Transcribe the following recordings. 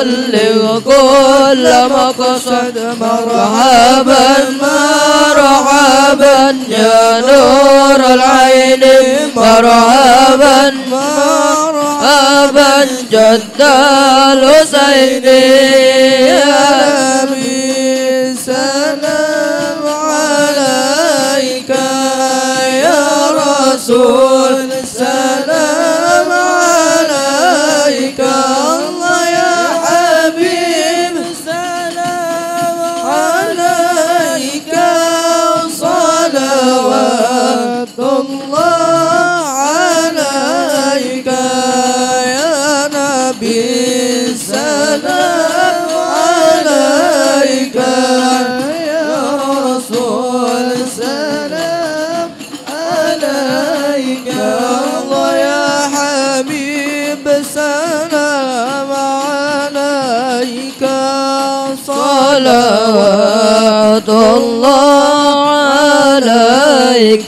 بلغ كل مقصد مرحبا مرحبا يا نور العين مرحبا مرحبا جد الحسين يا نبي سلام عليك يا رسول سلام عليك الله يا حبيب سلام عليك صلوات الله عليك يا نبي سلام عليك يا رسول سلام عليك الله يا حبيب سلام عليك صلوات الله عليك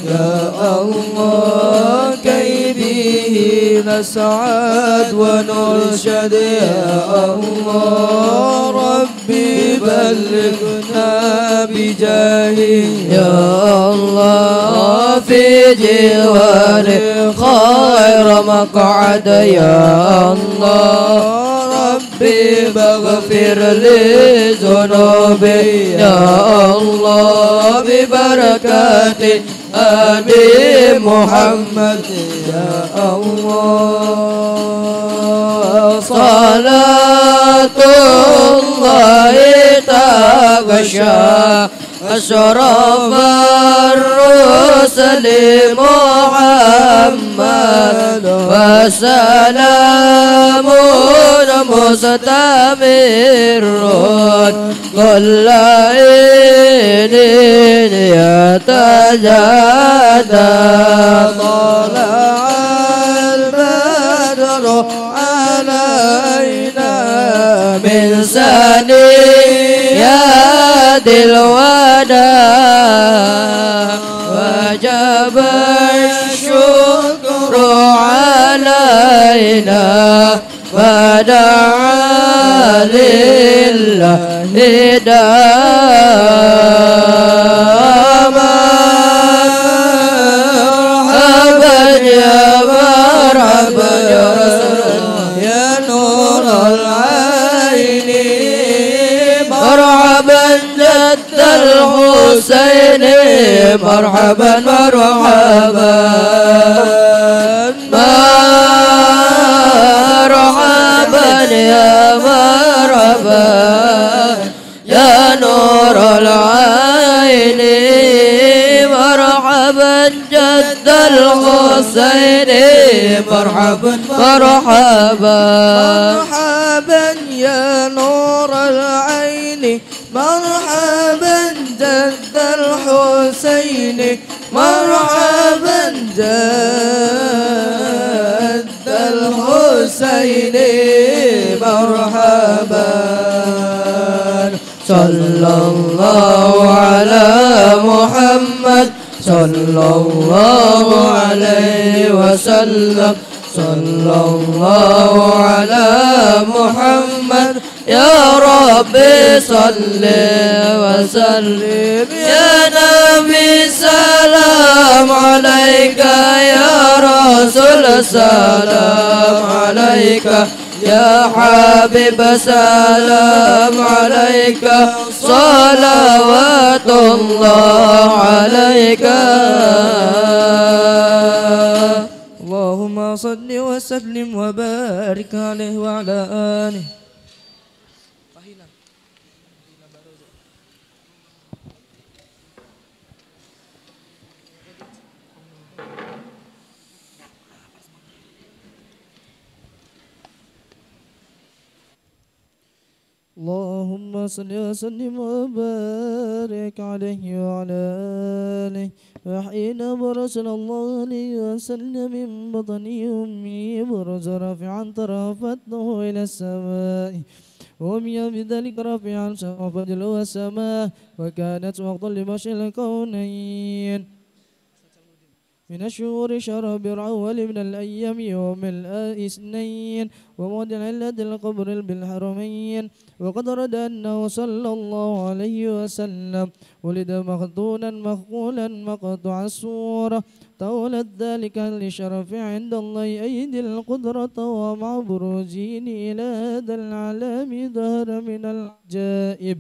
يا الله كي به نسعد ونرشد يا الله ربي بلغنا بجاهه يا الله في جوار خير مقعد يا الله ربي بغفر لي ذنوبي يا الله ببركات أبي محمد يا الله صلاة الله تغشى أشرف الرسل محمد وسلام مستمر كل حين يتجدد طلع البدر علينا من ثنيات الوداع وجب الشكر علينا فدعا لله داما مرحبا يا مرحبا يا رسول الله يا نور العين مرحبا جد الحسين مرحبا مرحبا مرحبا يا مرحبا يا نور العين مرحبا جد الحسين مرحبا مرحبا مرحبا يا نور العين مرحبا جد الحسين مرحبا جد الحسين مرحبا صلى الله على محمد صلى الله عليه وسلم صلى الله على محمد يا ربي صل وسلم يا نبي سلام عليك يا رسول سلام عليك يا حبيب سلام عليك صلوات الله عليك اللهم صل وسلم وبارك عليه وعلى آله اللهم صل وسلم وبارك عليه وعلى آله وحين برسل الله عليه وسلم من بطن أمه برز رافعا ترفته إلى السماء ومن بذلك رافعا فجل السماء وكانت وقتا لبشر الكونين من الشهور شهر بالأول من الأيام يوم الاثنين وموضع علة القبر بالحرمين. وقد رد أنه صلى الله عليه وسلم ولد مختونا مخقولا مقطع الصورة طولت ذلك لشرف عند الله أيدي القدرة ومع بروزين إلى هذا العالم ظهر من العجائب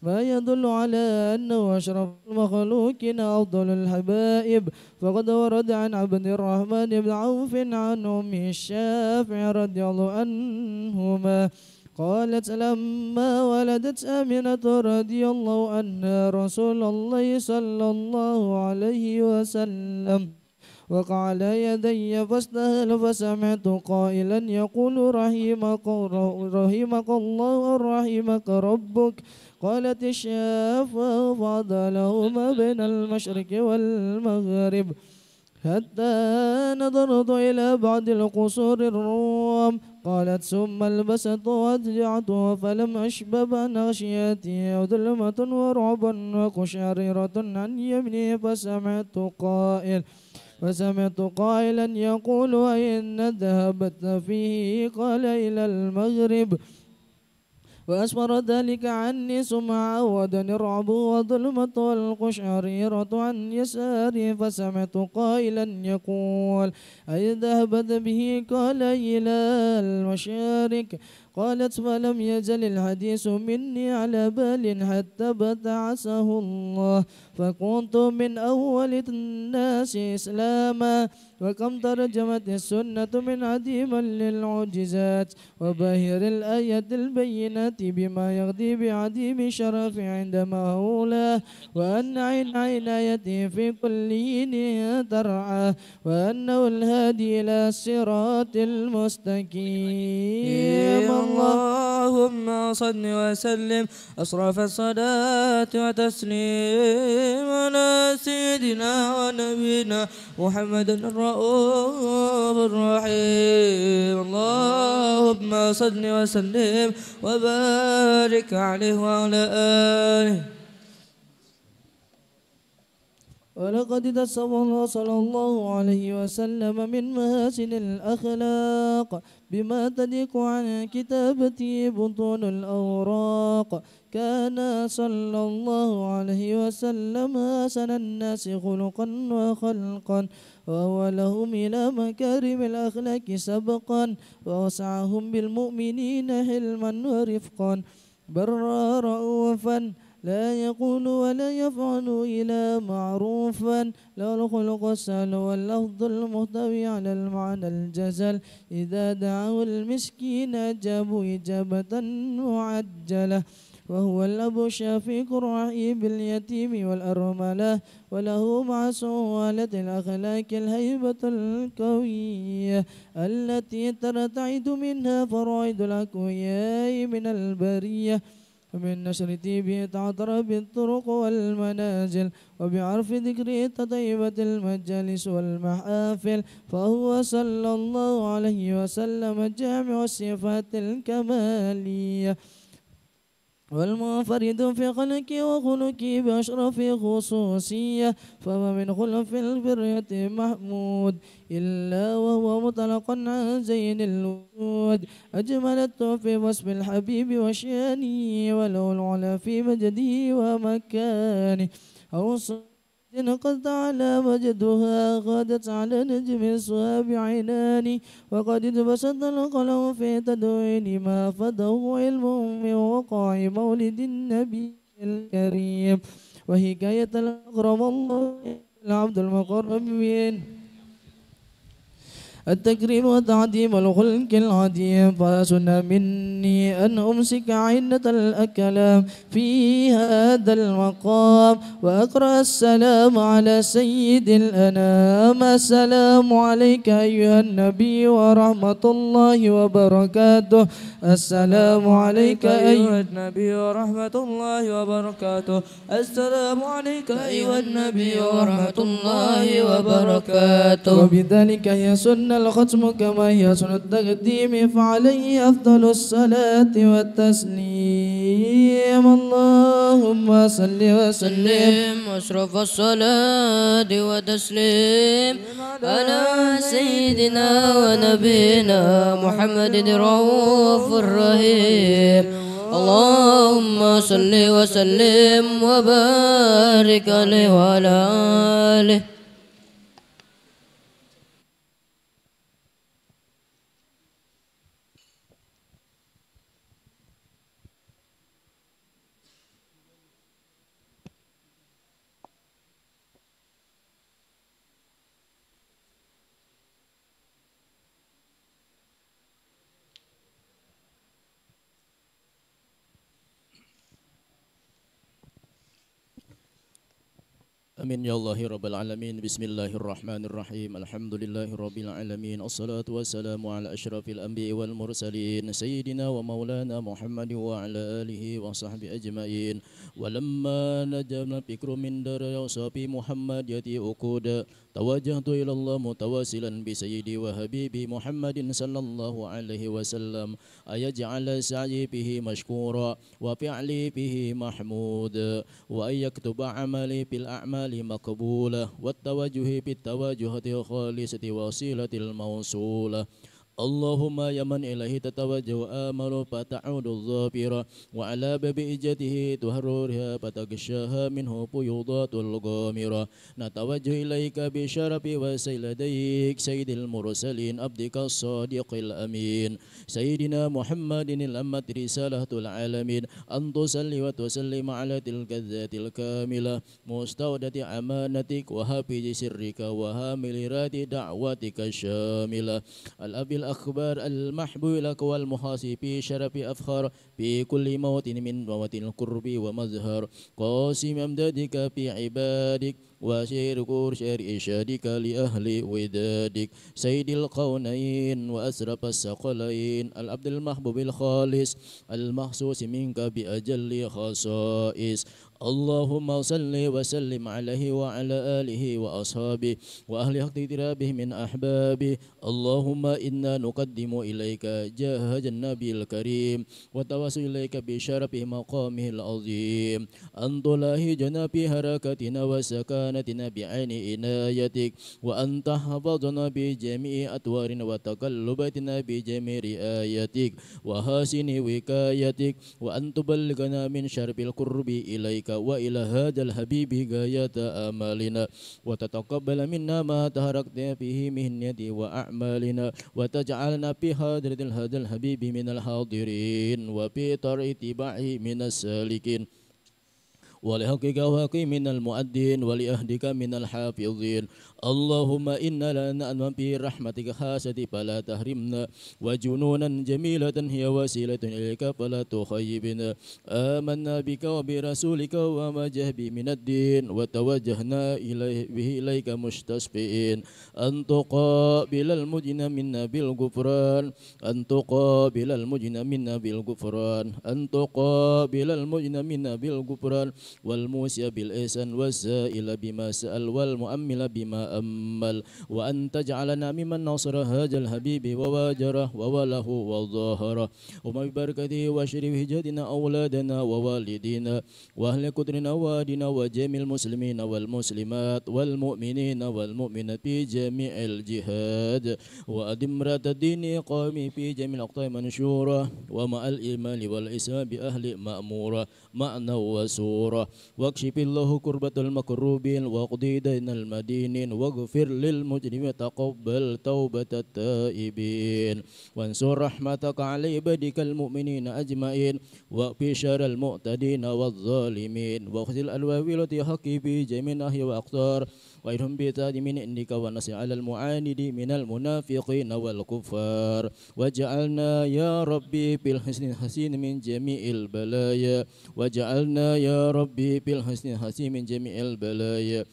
ما يدل على أنه أشرف المخلوقين أفضل الحبائب. فقد ورد عن عبد الرحمن بن عوف عن أمه الشافعي رضي الله عنهما قالت لما ولدت آمنة رضي الله عنها رسول الله صلى الله عليه وسلم وقع على يدي فاستهل فسمعت قائلا يقول رحمك الله ورحمك ربك. قالت الشافعي فضلهما بين المشرق والمغرب حتى نظرت إلى بعض القصور الروم. قالت ثم البست وأضجعت فلم أشبب عن غشيتي وظلمة ورعب وقشعريرة عن يمني فسمعت قائلا يقول أين ذهبت فيه؟ قال إلى المغرب. وأسفر ذلك عني ثم عودني الرعب وظلمة والقشعريرة عن يساري فسمعت قائلا يقول أين ذهبت به؟ قال إلى المشارق. قالت فلم يزل الحديث مني على بال حتى بعثه الله فكنت من أول الناس إسلاما. وكم ترجمت السنة من عديما للعجزات وباهر الآية البينات بما يغضي بعديم شرف عند مولاه وأن عين عنايته في كل حين ترعاه وأنه الهادي إلى الصراط المستقيم. اللهم صل وسلم أصرف الصلاة وتسليم على سيدنا ونبينا محمد الرؤوف الرحيم. اللهم صل وسلم وبارك عليه وعلى آله. ولقد تصور صلى الله عليه وسلم من محاسن الأخلاق بما تدق عن كتابته بطون الأوراق. كان صلى الله عليه وسلم أحسن الناس خلقا وخلقا وأولهم إلى مكارم الأخلاق سبقا ووسعهم بالمؤمنين حلما ورفقا برا رؤوفا لا يقول ولا يفعل إلا معروفا له الخلق السهل واللفظ المحتوي على المعنى الجزل إذا دعوا المسكين أجابوا إجابة معجلة وهو الأب الشفيق الرحيم باليتيم والأرملة وله مع سهولة الأخلاق الهيبة القوية التي ترتعد منها فرائد الأقوياء من البرية ومن نشر تيبه تعطر بالطرق والمنازل وبعرف ذكره تطيبة المجالس والمحافل. فهو صلى الله عليه وسلم جامع الصفات الكمالية والمنفرد في خلقه وخلقه بأشرف خصوصية. فما من خلق في البرية محمود إلا وهو مطلق عن زين الوجود أجملت في وصف الحبيب وشانه وله العلا في مجده ومكانه أو قد تعالى مجدها غادت على نجم الصهاب عيناني وقد اتبسط القلم في تدوين ما فده علم من وقع مولد النبي الكريم وحكاية الأكرم الله العبد المقربين التكريم وتعظيم الخلق العظيم. فسن مني أن أمسك عينة الأكلام في هذا المقام وأقرأ السلام على سيد الأنام. السلام عليك أيها النبي ورحمة الله وبركاته. السلام عليك أيها النبي ورحمة الله وبركاته. السلام عليك أيها النبي ورحمة الله وبركاته. وبذلك يسن الختم كما هي سنة التقديم فعليه أفضل الصلاة والتسليم. وسلم اللهم صل وسلم أشرف الصلاة وتسليم على سيدنا ونبينا محمد الرؤوف الرحيم اللهم صل وسلم وبارك عليه وعلى آله. Amin ya Allah Rabbil Alamin. Bismillahirrahmanirrahim. Alhamdulillahi Rabbil Alamin. Assalatu wassalamu ala ashrafil anbiya wal mursalin Sayyidina wa maulana Muhammad wa ala alihi wa sahbihi ajma'in. Walamma najamna fikru min dara yawsafi Muhammad yati uquda tawajjahtu ila Allah mutawasilan bi sayyidi wa habibi Muhammadin sallallahu alaihi wasallam ayaj'ala sa'yi bihi mashkura wa fi'li bihi mahmuda wa ayyaktuba amali bil a'mali مقبولة والتوجه بالتوجهة خالصة وسيلة الموصولة اللهم يا من إليه تتوجه آمل فتعود الظافرة وعلى باب إجته تهررها فتغشاها منه فيوضات الغامرة نتوجه إليك بشرف وسيل لديك سيد المرسلين عبدك الصادق الأمين سيدنا محمد الأمة رسالة العالمين أن تصلي وتسلم على تلك الذات الكاملة مستودة أمانتك وحافظ سرك وحامل راد دعوتك الشاملة الأب الأخبار المحبوب لك والمحاسب في شرف أفخار في كل موت من موت القرب ومظهر قاسم أمدادك في عبادك وشير شير إشادك لأهل ودادك سيد القونين وأسرف الثقلين العبد المحبوب الخالص المخصوص منك بأجل خصائص اللهم صل وسلم عليه وعلى آله وأصحابه وأهل حق اقترابه من أحبابه اللهم إنا نقدم إليك جاه النبي الكريم وتوسل إليك بشرف مقامه العظيم أن تلاهجنا في حركتنا وسكانتنا بعين عنايتك وأن تحفظنا بجميع أطوارنا وتقلباتنا بجميع رعايتك وحسن وكايتك وأن تبلغنا من شرب القرب إليك وإلى هذا الحبيب غاية آمالنا وتتقبل منا ما تهركت فيه مهنتي وأعمالنا وتجعلنا في حضرة هذا الحبيب من الحاضرين وفي طريق اتباعه من السالكين ولحقك وحقي من المؤدين ولأهدك من الحافظين اللهم إنا لا نأمن برحمتك خاصة فلا تحرمنا وجنونا جميلة هي وسيلة إليك فلا تخيبنا آمنا بك وبرسولك وما جه به من الدين وتوجهنا إليك مستشفئين أن تقابل المجن منا بالغفران أن تقابل المجن منا بالغفران أن تقابل المجن منا بالغفران والموسى بالإحسان والسائل بما سأل والمؤمل بما أمل وأن تجعلنا ممن نصر هذا الحبيب وواجره ووله وظاهره وما ببركته وشرف هجتنا أولادنا ووالدينا وأهل قدرنا وادنا وجميع المسلمين والمسلمات والمؤمنين والمؤمنات في جميع الجهاد وأدمرة الدين قائم في جميع الأقطار منشورة ومع الإيمان والإسلام بأهل مأمورة معنى وسورة واكشف الله كربة المكروبين واقضي دين المدينين واغفر للمجرمين وتقبل توبة التائبين وانصر رحمتك على عبادك المؤمنين أجمعين وفي شر المعتدين والظالمين واخذل الألواوي التي حقي في جميع ناحية وأقطار وإنهم بتاد من عندك ونصر على المعاند من المنافقين والكفار وجعلنا يا ربي بالحسن الحسين من جميع البلايا وجعلنا يا ربي بالحسن الحسين من جميع البلايا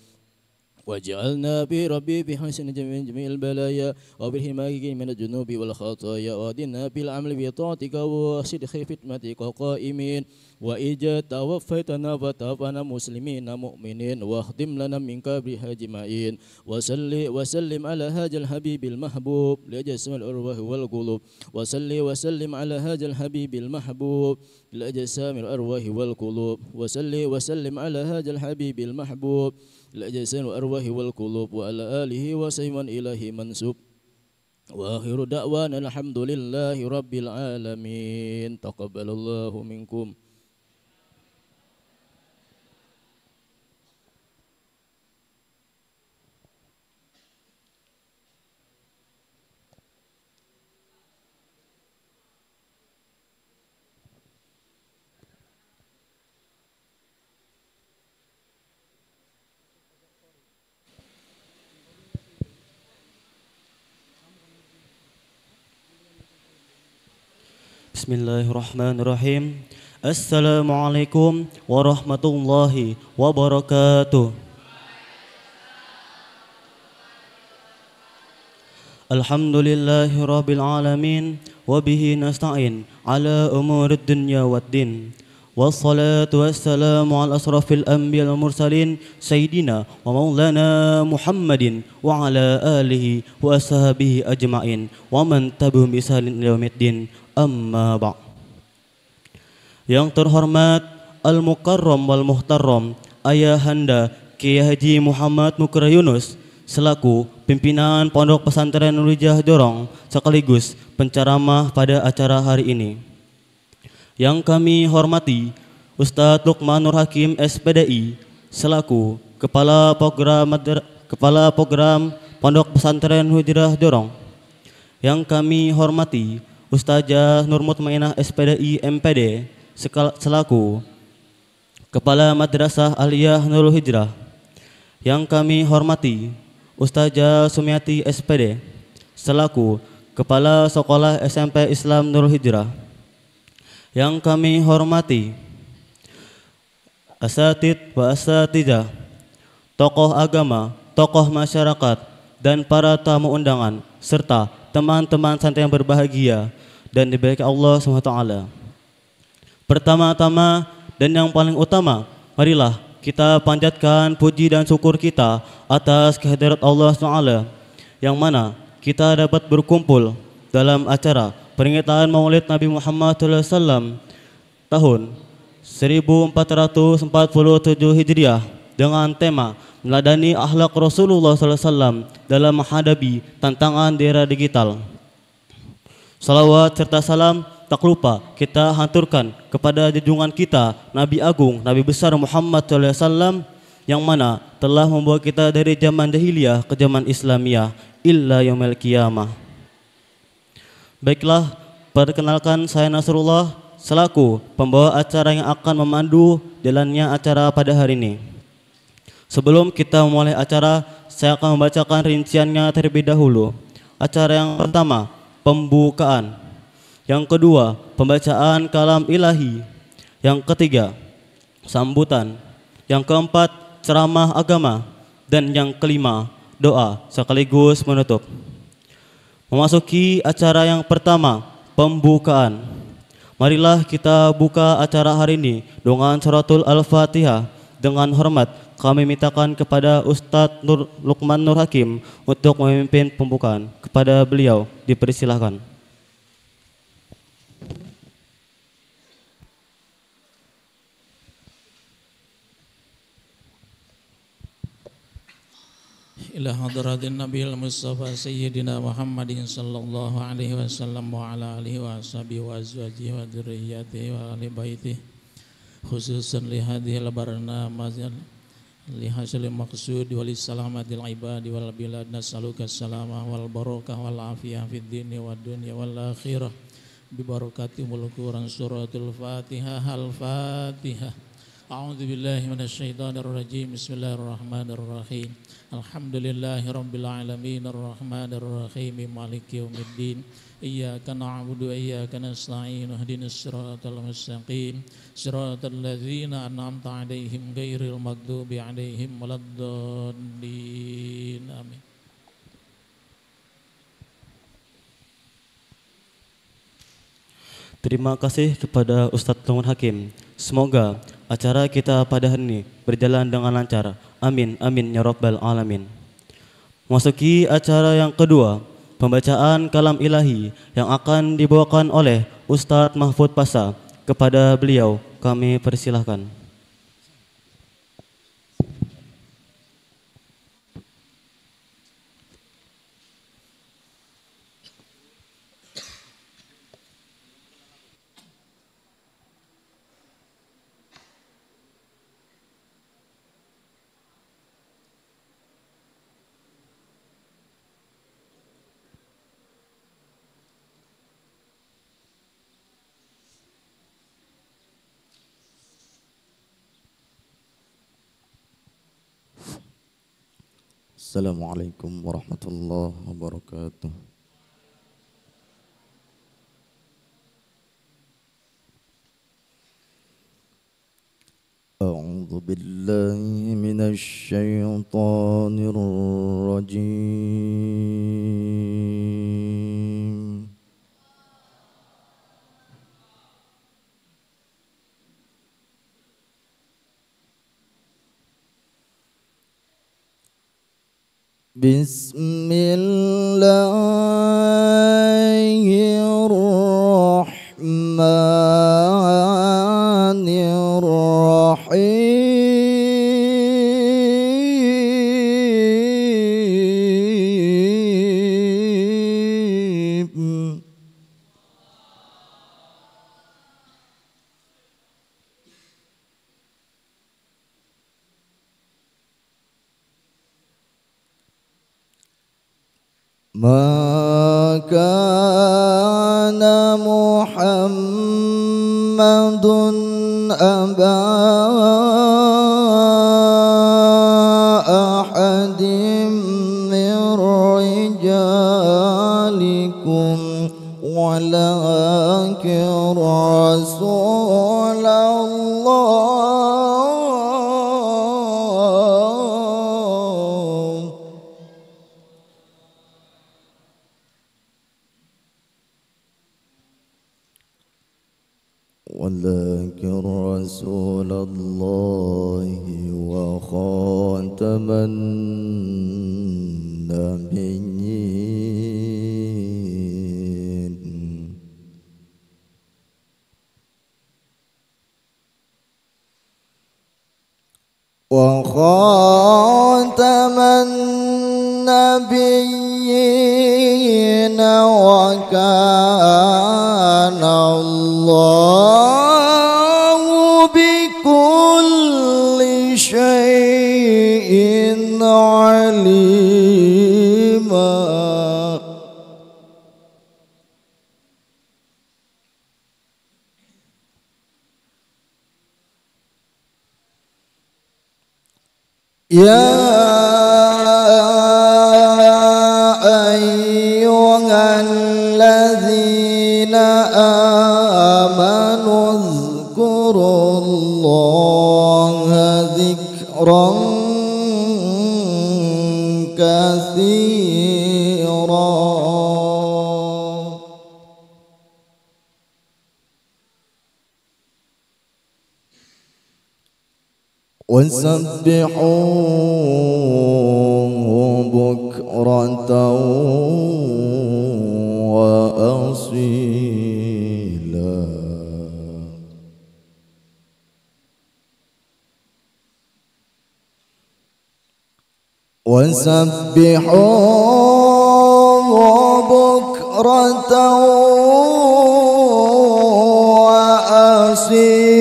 واجعلنا بربي بحسن جميع البلايا وبالحماية من الجنوب والخطايا وادنا بالعمل بطاعتك وصدق خدمتك قائمين وإذا توفيتنا فتوفنا مسلمين مؤمنين واختم لنا من قبرها أجمعين وسلم على هذا الحبيب المحبوب لجسم الأرواح والقلوب وسلم على هذا الحبيب المحبوب لأجسام الأرواح والقلوب وسلم على هذا الحبيب المحبوب لأجسام الأرواح والقلوب وعلى آله وصحبه إليه منسوب وآخر دعوانا الحمد لله رب العالمين تقبل الله منكم. Bismillahirrahmanirrahim. Assalamualaikum warahmatullahi wabarakatuh. Alhamdulillahi rabbil alamin wa bihi nasta'in ala umurid dunya waddin. Wassalatu wassalamu ala asrafil anbiya wal mursalin sayyidina wa maulana Muhammadin wa ala alihi wa ashabihi ajma'in wa man tabi'ahum bi ihsanin ila yaumiddin. Amma ba'. Yang terhormat Al-Mukarram wal Muhtaram Ayahanda Kiai Haji Muhammad Mukra Yunus selaku pimpinan Pondok Pesantren Nurul Hijrah Jorong sekaligus penceramah pada acara hari ini. Yang kami hormati Ustadz Luqman Nur Hakim SPDI selaku Kepala Program Pondok Pesantren Nurul Hijrah Jorong. Yang kami hormati Ustazah Nur Mutmainah SPDI MPD selaku Kepala Madrasah Aliyah Nurul Hijrah. Yang kami hormati Ustazah Sumiati SPD selaku Kepala Sekolah SMP Islam Nurul Hijrah. Yang kami hormati asatid wa asatidah, tokoh agama, tokoh masyarakat, dan para tamu undangan serta teman-teman santri yang berbahagia dan diberkahi Allah SWT. Pertama-tama dan yang paling utama, marilah kita panjatkan puji dan syukur kita atas kehadirat Allah SWT yang mana kita dapat berkumpul dalam acara peringatan Maulid Nabi Muhammad SAW tahun 1447 Hijriah dengan tema meladani akhlak Rasulullah SAW dalam menghadapi tantangan di era digital. Salawat serta salam tak lupa kita hanturkan kepada junjungan kita Nabi Agung, Nabi besar Muhammad SAW yang mana telah membawa kita dari zaman jahiliyah ke zaman Islamiyah illa yaumil qiyamah. Baiklah, perkenalkan saya Nasrullah selaku pembawa acara yang akan memandu jalannya acara pada hari ini. Sebelum kita memulai acara, saya akan membacakan rinciannya terlebih dahulu. Acara yang pertama, pembukaan. Yang kedua, pembacaan kalam ilahi. Yang ketiga, sambutan. Yang keempat, ceramah agama. Dan yang kelima, doa sekaligus menutup. Memasuki acara yang pertama, pembukaan. Marilah kita buka acara hari ini dengan suratul Al-Fatihah. Dengan hormat kami mintakan kepada Ustadz Luqman Nur Hakim untuk memimpin pembukaan. Kepada beliau dipersilahkan. Ila hadratin Nabiul Mustafa Sayyidina Muhammadin sallallahu alaihi wasallam wa ala alihi wa ashabihi wa azwajihi wa dzurriyyatihi wa ahli baitihi khususan li hadhil barnamij li hasil maqsud wa li salamatil ibadi wal bilad nas'aluka salamah wal barakah wal afiyah fid dini wad dunya wal akhirah bi barakati mulk Quran suratul Fatihah al Fatihah A'udzu billahi minasyaitonir rajim. Bismillahirrahmanirrahim. Alhamdulillahi rabbil alamin arrahmanir rahim maliki yaumiddin. Iyyaka na'budu wa iyyaka nasta'in. Ihdinas siratal mustaqim. Siratal ladzina an'amta 'alaihim ghairil maghdubi 'alaihim waladdallin. Amin. Terima kasih kepada Ustadz Tuan Hakim. Semoga acara kita pada hari ini berjalan dengan lancar. Amin, amin, ya rabbal alamin. Masuki acara yang kedua, pembacaan kalam ilahi yang akan dibawakan oleh Ustadz Mahfud Pasa. Kepada beliau kami persilahkan. Assalamualaikum warahmatullahi wabarakatuh. A'udzu billahi minasy syaithanir rajim. Bismillahirrahmanirrahim. Ma kana Muhammadun aba ahadim min rijalikum walakin Rasulullah. ولكن رسول الله وخاتم النبيين وخاتم النبيين وكان الله بكل شيء عليما. يا أيها الذين آمنوا اذكروا الله ذكرا كثيرا وسبحوه بكرة وأصيلا. وسبحوه بكرة وأصيلا.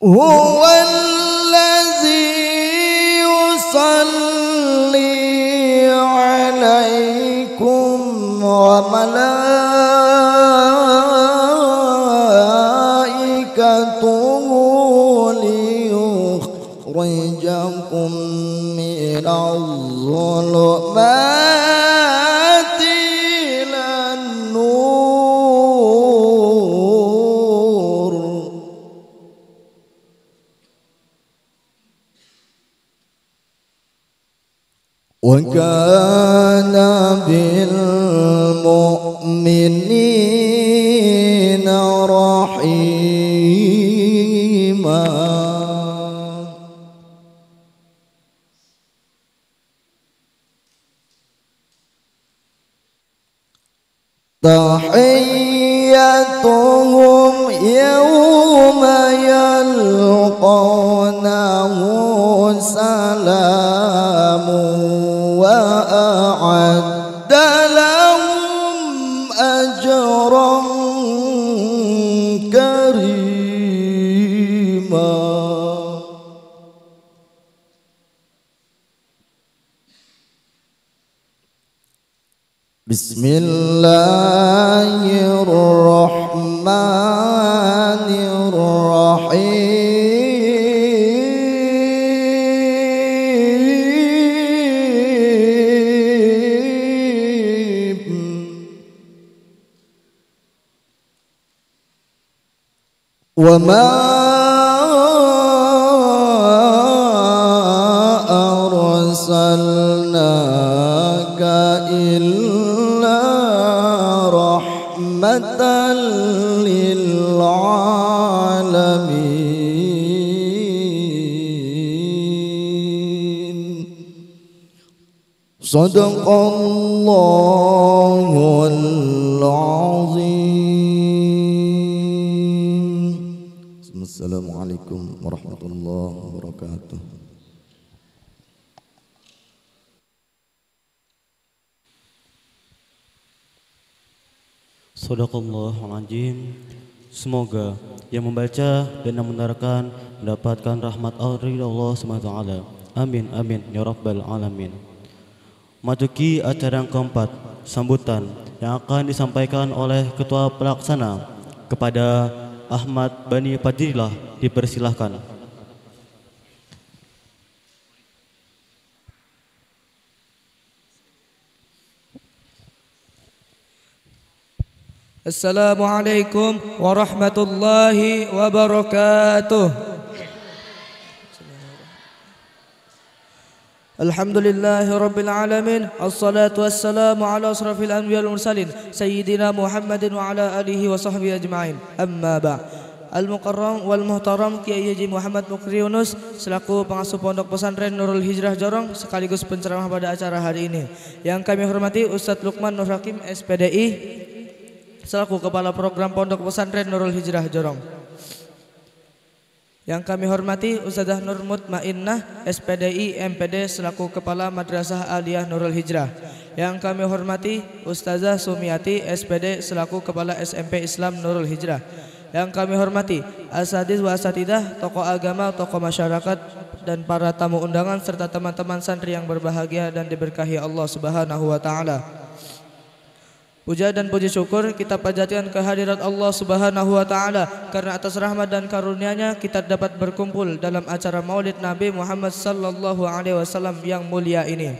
هو وملائكته ليخرجكم من الظلمات إلى النور وكان بالمؤمنين رحيما تحيتهم يوم يلقونه سلام وأعد لهم أجرا كريما بسم الله الرحمن الرحيم وما أرسلناك إلا رحمة للعالمين صدق الله العظيم. Assalamualaikum warahmatullahi wabarakatuh. Shadaqallahul Azim. Semoga yang membaca dan yang mendengarkan mendapatkan rahmat Allah SWT. Amin amin ya rabbal alamin. Masuki acara yang keempat, sambutan yang akan disampaikan oleh Ketua Pelaksana kepada Ahmad Bani Fadilah, dipersilahkan. Assalamualaikum warahmatullahi wabarakatuh. Alhamdulillahi rabbil alamin. Assalatu wassalamu ala asrafil anbiya wal mursalin sayyidina Muhammadin wa ala alihi wa sahbihi ajma'in. Amma ba'd. Al-Mukarram wal Muhtaram Kiai Haji Muhammad Mukri Yunus selaku pengasuh Pondok Pesantren Nurul Hijrah Jorong sekaligus penceramah pada acara hari ini. Yang kami hormati Ustadz Lukman Nur Hakim SPDI selaku Kepala Program Pondok Pesantren Nurul Hijrah Jorong. Yang kami hormati Ustazah Nur Mutmainnah SPDI MPD selaku Kepala Madrasah Aliyah Nurul Hijrah. Yang kami hormati Ustazah Sumiati SPD selaku Kepala SMP Islam Nurul Hijrah. Yang kami hormati asatidz wa asatidah, tokoh agama, tokoh masyarakat dan para tamu undangan serta teman-teman santri yang berbahagia dan diberkahi Allah Subhanahu wa taala. Puja dan puji syukur kita panjatkan kehadirat Allah Subhanahu wa taala karena atas rahmat dan karunia-Nya kita dapat berkumpul dalam acara Maulid Nabi Muhammad sallallahu alaihi wasallam yang mulia ini.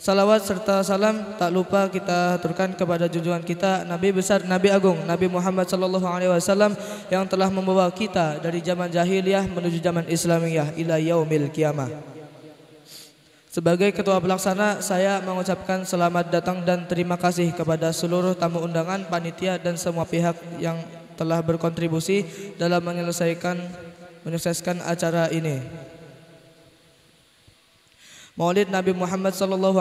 Salawat serta salam tak lupa kita aturkan kepada junjungan kita Nabi besar Nabi agung Nabi Muhammad sallallahu alaihi wasallam yang telah membawa kita dari zaman jahiliyah menuju zaman Islamiyah ila yaumil qiyamah. Sebagai ketua pelaksana, saya mengucapkan selamat datang dan terima kasih kepada seluruh tamu undangan, panitia dan semua pihak yang telah berkontribusi dalam menyukseskan acara ini. Maulid Nabi Muhammad SAW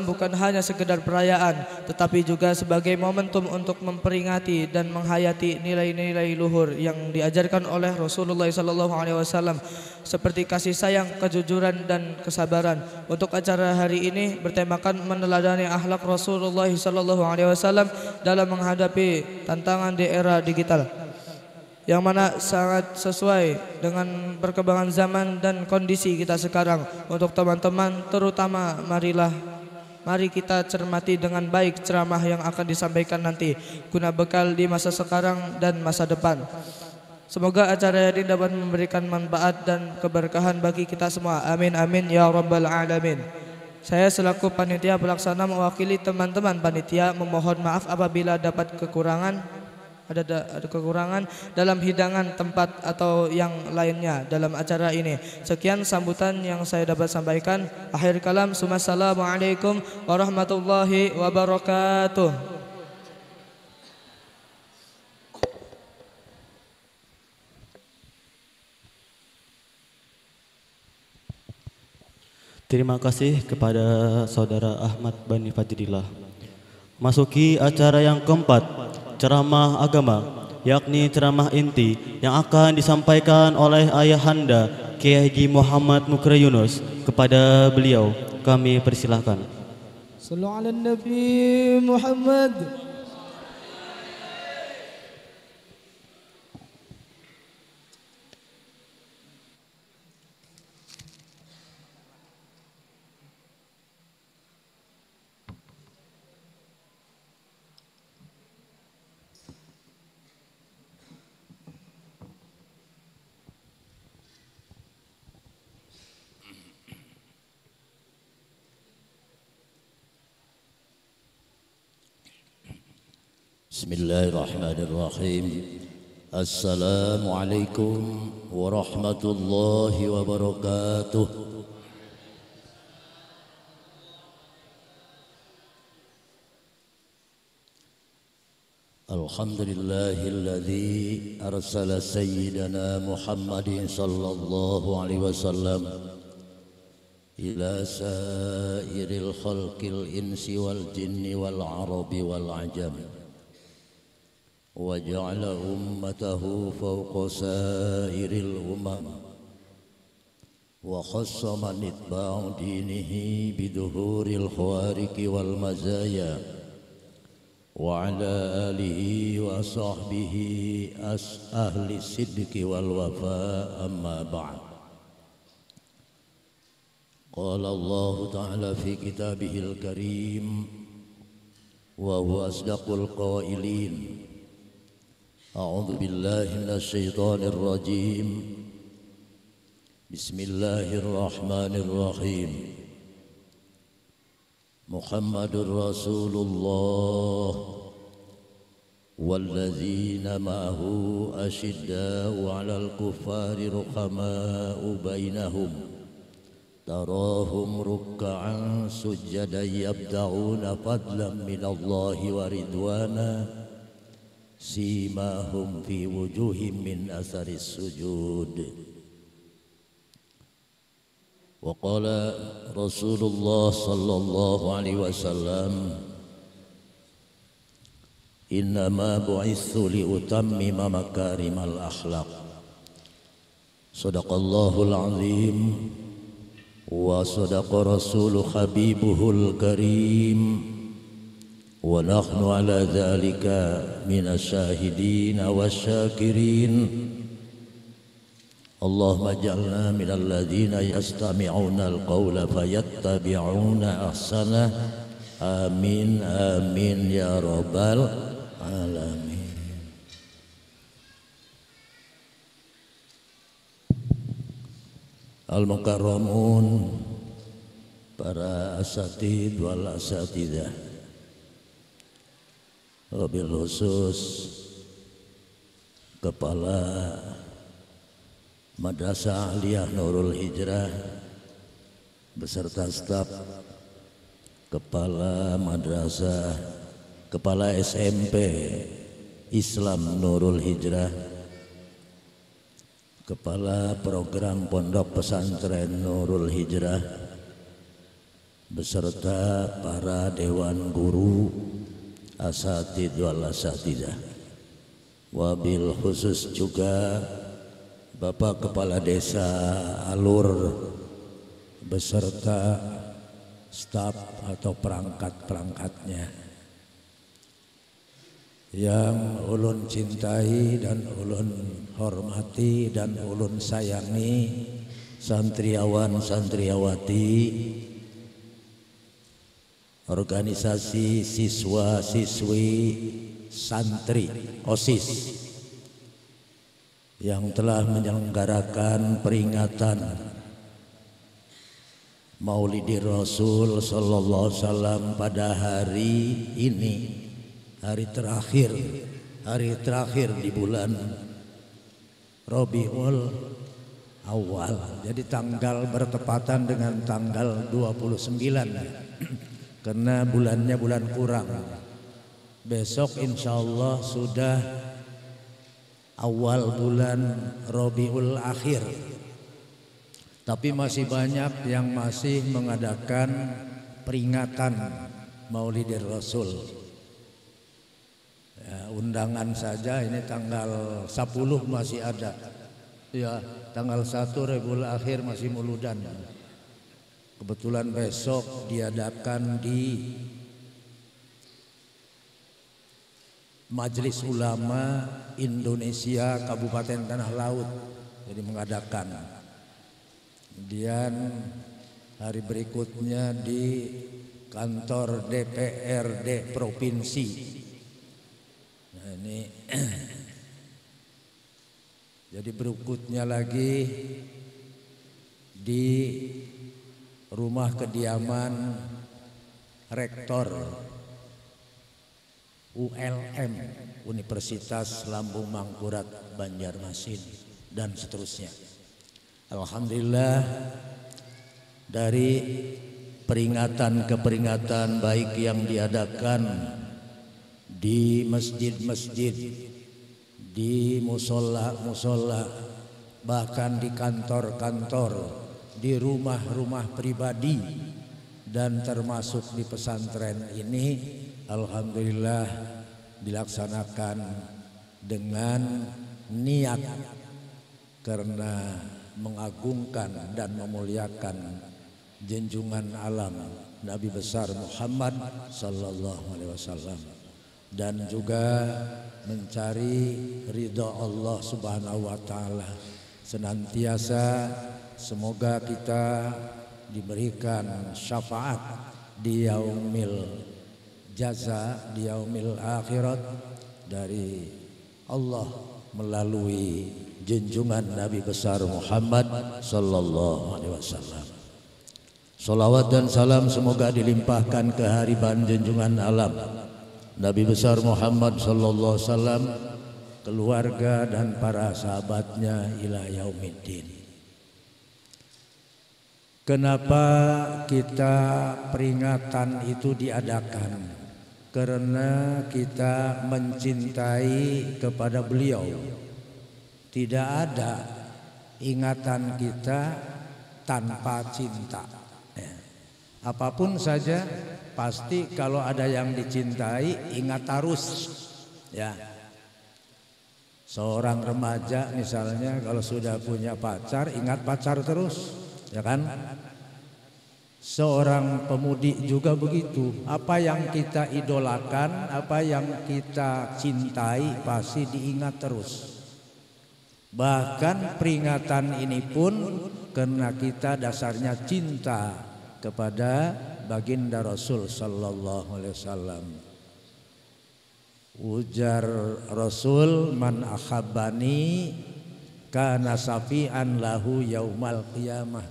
bukan hanya sekedar perayaan, tetapi juga sebagai momentum untuk memperingati dan menghayati nilai-nilai luhur yang diajarkan oleh Rasulullah SAW seperti kasih sayang, kejujuran dan kesabaran. Untuk acara hari ini bertemakan meneladani akhlak Rasulullah SAW dalam menghadapi tantangan di era digital, yang mana sangat sesuai dengan perkembangan zaman dan kondisi kita sekarang. Untuk teman-teman terutama marilah Mari kita cermati dengan baik ceramah yang akan disampaikan nanti, guna bekal di masa sekarang dan masa depan. Semoga acara ini dapat memberikan manfaat dan keberkahan bagi kita semua. Amin amin ya rabbal alamin. Saya selaku panitia pelaksana mewakili teman-teman panitia memohon maaf apabila dapat kekurangan ada kekurangan dalam hidangan tempat atau yang lainnya dalam acara ini. Sekian sambutan yang saya dapat sampaikan. Akhir kalam, assalamualaikum warahmatullahi wabarakatuh. Terima kasih kepada Saudara Ahmad Bani Fajrillah. Masuki acara yang keempat, ceramah agama, yakni ceramah inti yang akan disampaikan oleh Ayahanda Kiai Haji Muhammad Mukri Yunus. Kepada beliau kami persilahkan. Sallu ala Nabi Muhammad. Bismillahirrahmanirrahim. Assalamualaikum warahmatullahi wabarakatuh. Alhamdulillahilladzi arsala sayyidana Muhammadin sallallahu alaihi wasallam ila sairil khalqil insi wal jinni wal arabi wal ajam. وجعل أمته فوق سائر الأمم وخص من اتباع دينه بظهور الخوارق والمزايا وعلى آله وصحبه أهل الصدق والوفاء أما بعد. قال الله تعالى في كتابه الكريم وهو أصدق القائلين أعوذ بالله من الشيطان الرجيم بسم الله الرحمن الرحيم محمد رسول الله والذين معه أشداء على الكفار رحماء بينهم تراهم ركعا سجدا يبتغون فضلا من الله ورضوانا سيماهم في وجوههم من أثر السجود. وقال رسول الله صلى الله عليه وسلم إنما بعثت لأتمم مكارم الأخلاق. صدق الله العظيم وصدق رسول حبيبه الكريم ونحن على ذلك من الشاهدين والشاكرين. اللهم اجعلنا من الذين يستمعون القول فيتبعون أحسنه. آمين آمين يا رب العالمين. Al-Mukarramun, para asatid wal asatidah, wabil khusus Kepala Madrasah Aliyah Nurul Hijrah beserta staf, Kepala Madrasah, Kepala SMP Islam Nurul Hijrah, Kepala Program Pondok Pesantren Nurul Hijrah beserta para Dewan Guru, asatid wal asatidah, wabil khusus juga Bapak Kepala Desa Alur beserta staf atau perangkat-perangkatnya yang ulun cintai dan ulun hormati dan ulun sayangi, santriawan santriawati organisasi siswa-siswi santri OSIS yang telah menyelenggarakan peringatan Maulidir Rasul sallallahu alaihi wasallam pada hari ini, hari terakhir di bulan Rabiul Awal. Jadi tanggal bertepatan dengan tanggal 29 karena bulannya bulan kurang. Besok insyaallah sudah awal bulan Rabiul Akhir. Tapi masih banyak yang masih mengadakan peringatan Maulidir Rasul. Ya, undangan saja ini tanggal 10 masih ada. Ya, tanggal 1 Rabiul Akhir masih muludan. Kebetulan besok diadakan di Majelis Ulama Indonesia Kabupaten Tanah Laut. Jadi mengadakan. Kemudian hari berikutnya di kantor DPRD Provinsi. Nah ini jadi berikutnya lagi di rumah kediaman Rektor ULM Universitas Lambung Mangkurat Banjarmasin dan seterusnya. Alhamdulillah dari peringatan ke peringatan baik yang diadakan di masjid-masjid, di musola-musola, bahkan di kantor-kantor, di rumah-rumah pribadi dan termasuk di pesantren ini, alhamdulillah dilaksanakan dengan niat karena mengagungkan dan memuliakan junjungan alam Nabi besar Muhammad sallallahu alaihi wasallam dan juga mencari ridha Allah Subhanahu wa taala. Senantiasa semoga kita diberikan syafaat di yaumil jaza, di yaumil akhirat dari Allah melalui junjungan Nabi besar Muhammad sallallahu alaihi wasallam. Salawat dan salam semoga dilimpahkan ke hariban junjungan alam Nabi besar Muhammad sallallahu alaihi wasallam, keluarga dan para sahabatnya ila yaumiddin. Kenapa kita peringatan itu diadakan? Karena kita mencintai kepada beliau. Tidak ada ingatan kita tanpa cinta. Apapun saja pasti kalau ada yang dicintai ingat terus. Ya. Seorang remaja misalnya kalau sudah punya pacar ingat pacar terus, ya kan? Seorang pemudi juga begitu. Apa yang kita idolakan, apa yang kita cintai pasti diingat terus. Bahkan peringatan ini pun karena kita dasarnya cinta kepada baginda Rasul sallallahu alaihi wasallam. Ujar Rasul, man akhabani kana safian lahu yaumal qiyamah.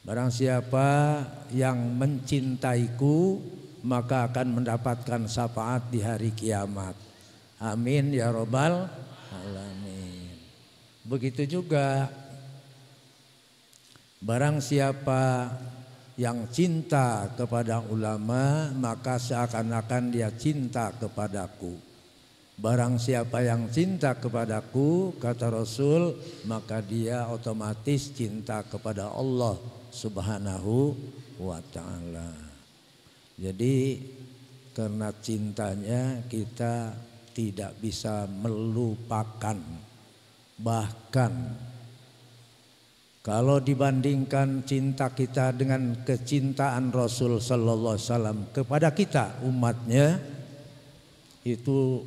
Barang siapa yang mencintaiku maka akan mendapatkan syafaat di hari kiamat. Amin ya robbal alamin. Begitu juga barang siapa yang cinta kepada ulama maka seakan-akan dia cinta kepadaku. Barang siapa yang cinta kepadaku, kata Rasul, maka dia otomatis cinta kepada Allah Subhanahu wa ta'ala. Jadi karena cintanya kita tidak bisa melupakan. Bahkan kalau dibandingkan cinta kita dengan kecintaan Rasul sallallahu alaihi wasallam kepada kita umatnya, itu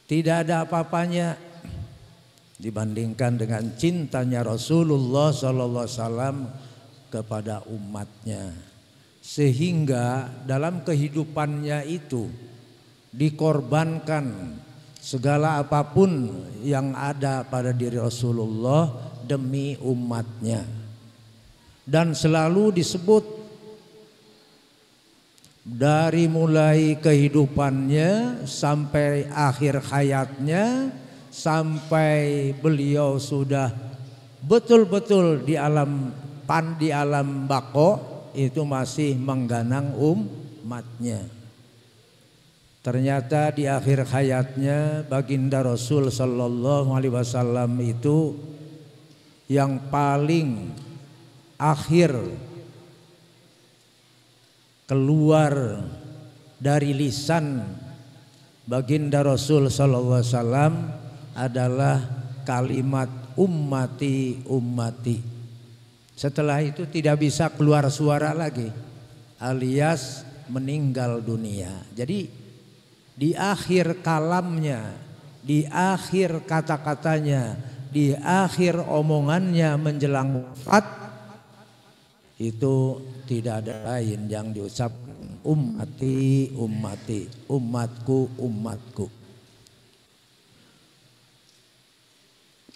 tidak ada apa-apanya dibandingkan dengan cintanya Rasulullah sallallahu alaihi wasallam kepada umatnya, sehingga dalam kehidupannya itu dikorbankan segala apapun yang ada pada diri Rasulullah demi umatnya. Dan selalu disebut dari mulai kehidupannya sampai akhir hayatnya, sampai beliau sudah betul-betul di alam bako, itu masih mengganang umatnya. Ternyata di akhir hayatnya baginda Rasul sallallahu alaihi wasallam itu yang paling akhir keluar dari lisan baginda Rasul sallallahu alaihi wasallam adalah kalimat ummati ummati. Setelah itu tidak bisa keluar suara lagi, alias meninggal dunia. Jadi di akhir kalamnya, di akhir kata-katanya, di akhir omongannya menjelang wafat, itu tidak ada lain yang diucapkan ummati ummati, umatku umatku.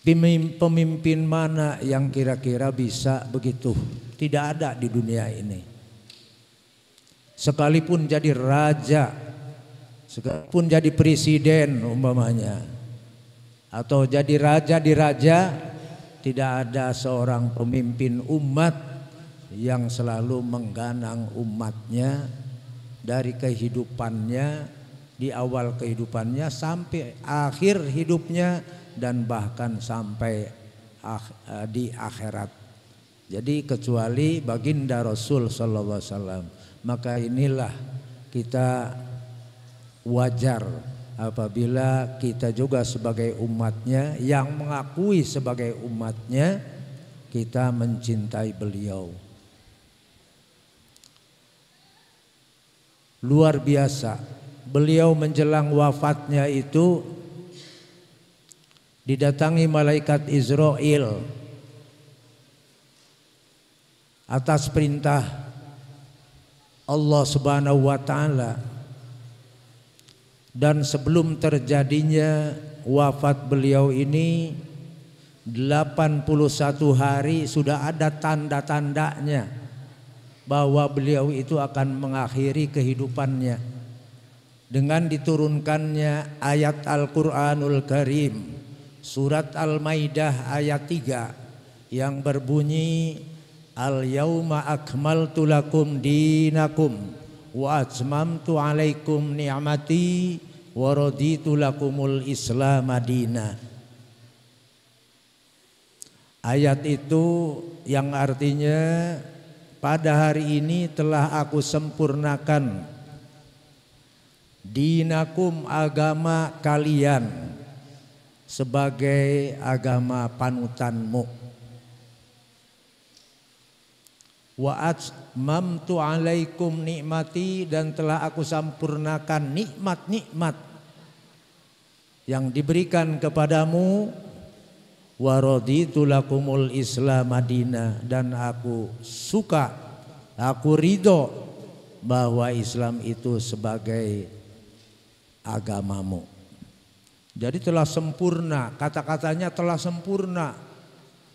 Pemimpin mana yang kira-kira bisa begitu? Tidak ada di dunia ini. Sekalipun jadi raja, sekalipun jadi presiden umpamanya, atau jadi raja di raja, tidak ada seorang pemimpin umat yang selalu mengganang umatnya dari kehidupannya, di awal kehidupannya sampai akhir hidupnya, dan bahkan sampai di akhirat. Jadi kecuali baginda Rasul sallallahu alaihi wasallam. Maka inilah kita wajar apabila kita juga sebagai umatnya, yang mengakui sebagai umatnya, kita mencintai beliau. Luar biasa. Beliau menjelang wafatnya itu didatangi malaikat Israel atas perintah Allah Subhanahu wa taala. Dan sebelum terjadinya wafat beliau ini 81 hari sudah ada tanda-tandanya bahwa beliau itu akan mengakhiri kehidupannya dengan diturunkannya ayat Al-Qur'anul Karim, surat Al-Maidah ayat 3 yang berbunyi Al-yauma akmaltu lakum dinakum wa atmamtu alaikum ni'mati wa raditu lakumul Islam madina. Ayat itu yang artinya pada hari ini telah aku sempurnakan dinakum, agama kalian, sebagai agama panutanmu. Wa atmamtu alaikum nikmati, dan telah aku sempurnakan nikmat-nikmat yang diberikan kepadamu. Wa raditu lakumul Islam madina, dan aku suka, aku ridho bahwa Islam itu sebagai agamamu. Jadi telah sempurna, kata-katanya telah sempurna.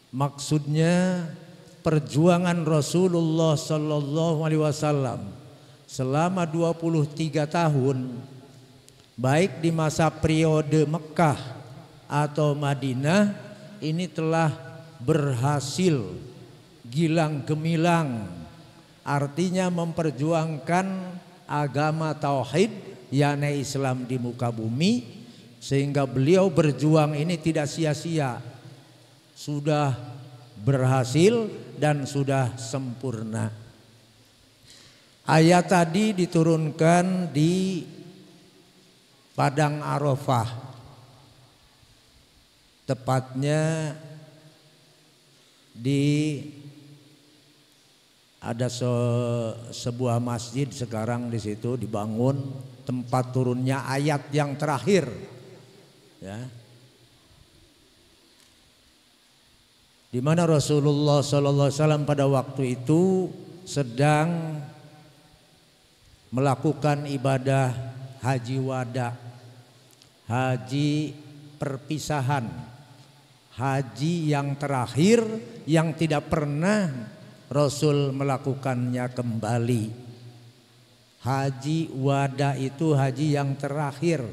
Maksudnya perjuangan Rasulullah sallallahu alaihi wasallam selama 23 tahun, baik di masa periode Mekah atau Madinah, ini telah berhasil gilang gemilang. Artinya memperjuangkan agama tauhid, yakni Islam di muka bumi. Sehingga beliau berjuang ini tidak sia-sia, sudah berhasil dan sudah sempurna. Ayat tadi diturunkan di Padang Arafah, tepatnya di ada sebuah masjid sekarang di situ dibangun, tempat turunnya ayat yang terakhir. Ya. di mana Rasulullah SAW pada waktu itu sedang melakukan ibadah haji wada, haji perpisahan, haji yang terakhir yang tidak pernah Rasul melakukannya kembali. Haji wada itu haji yang terakhir,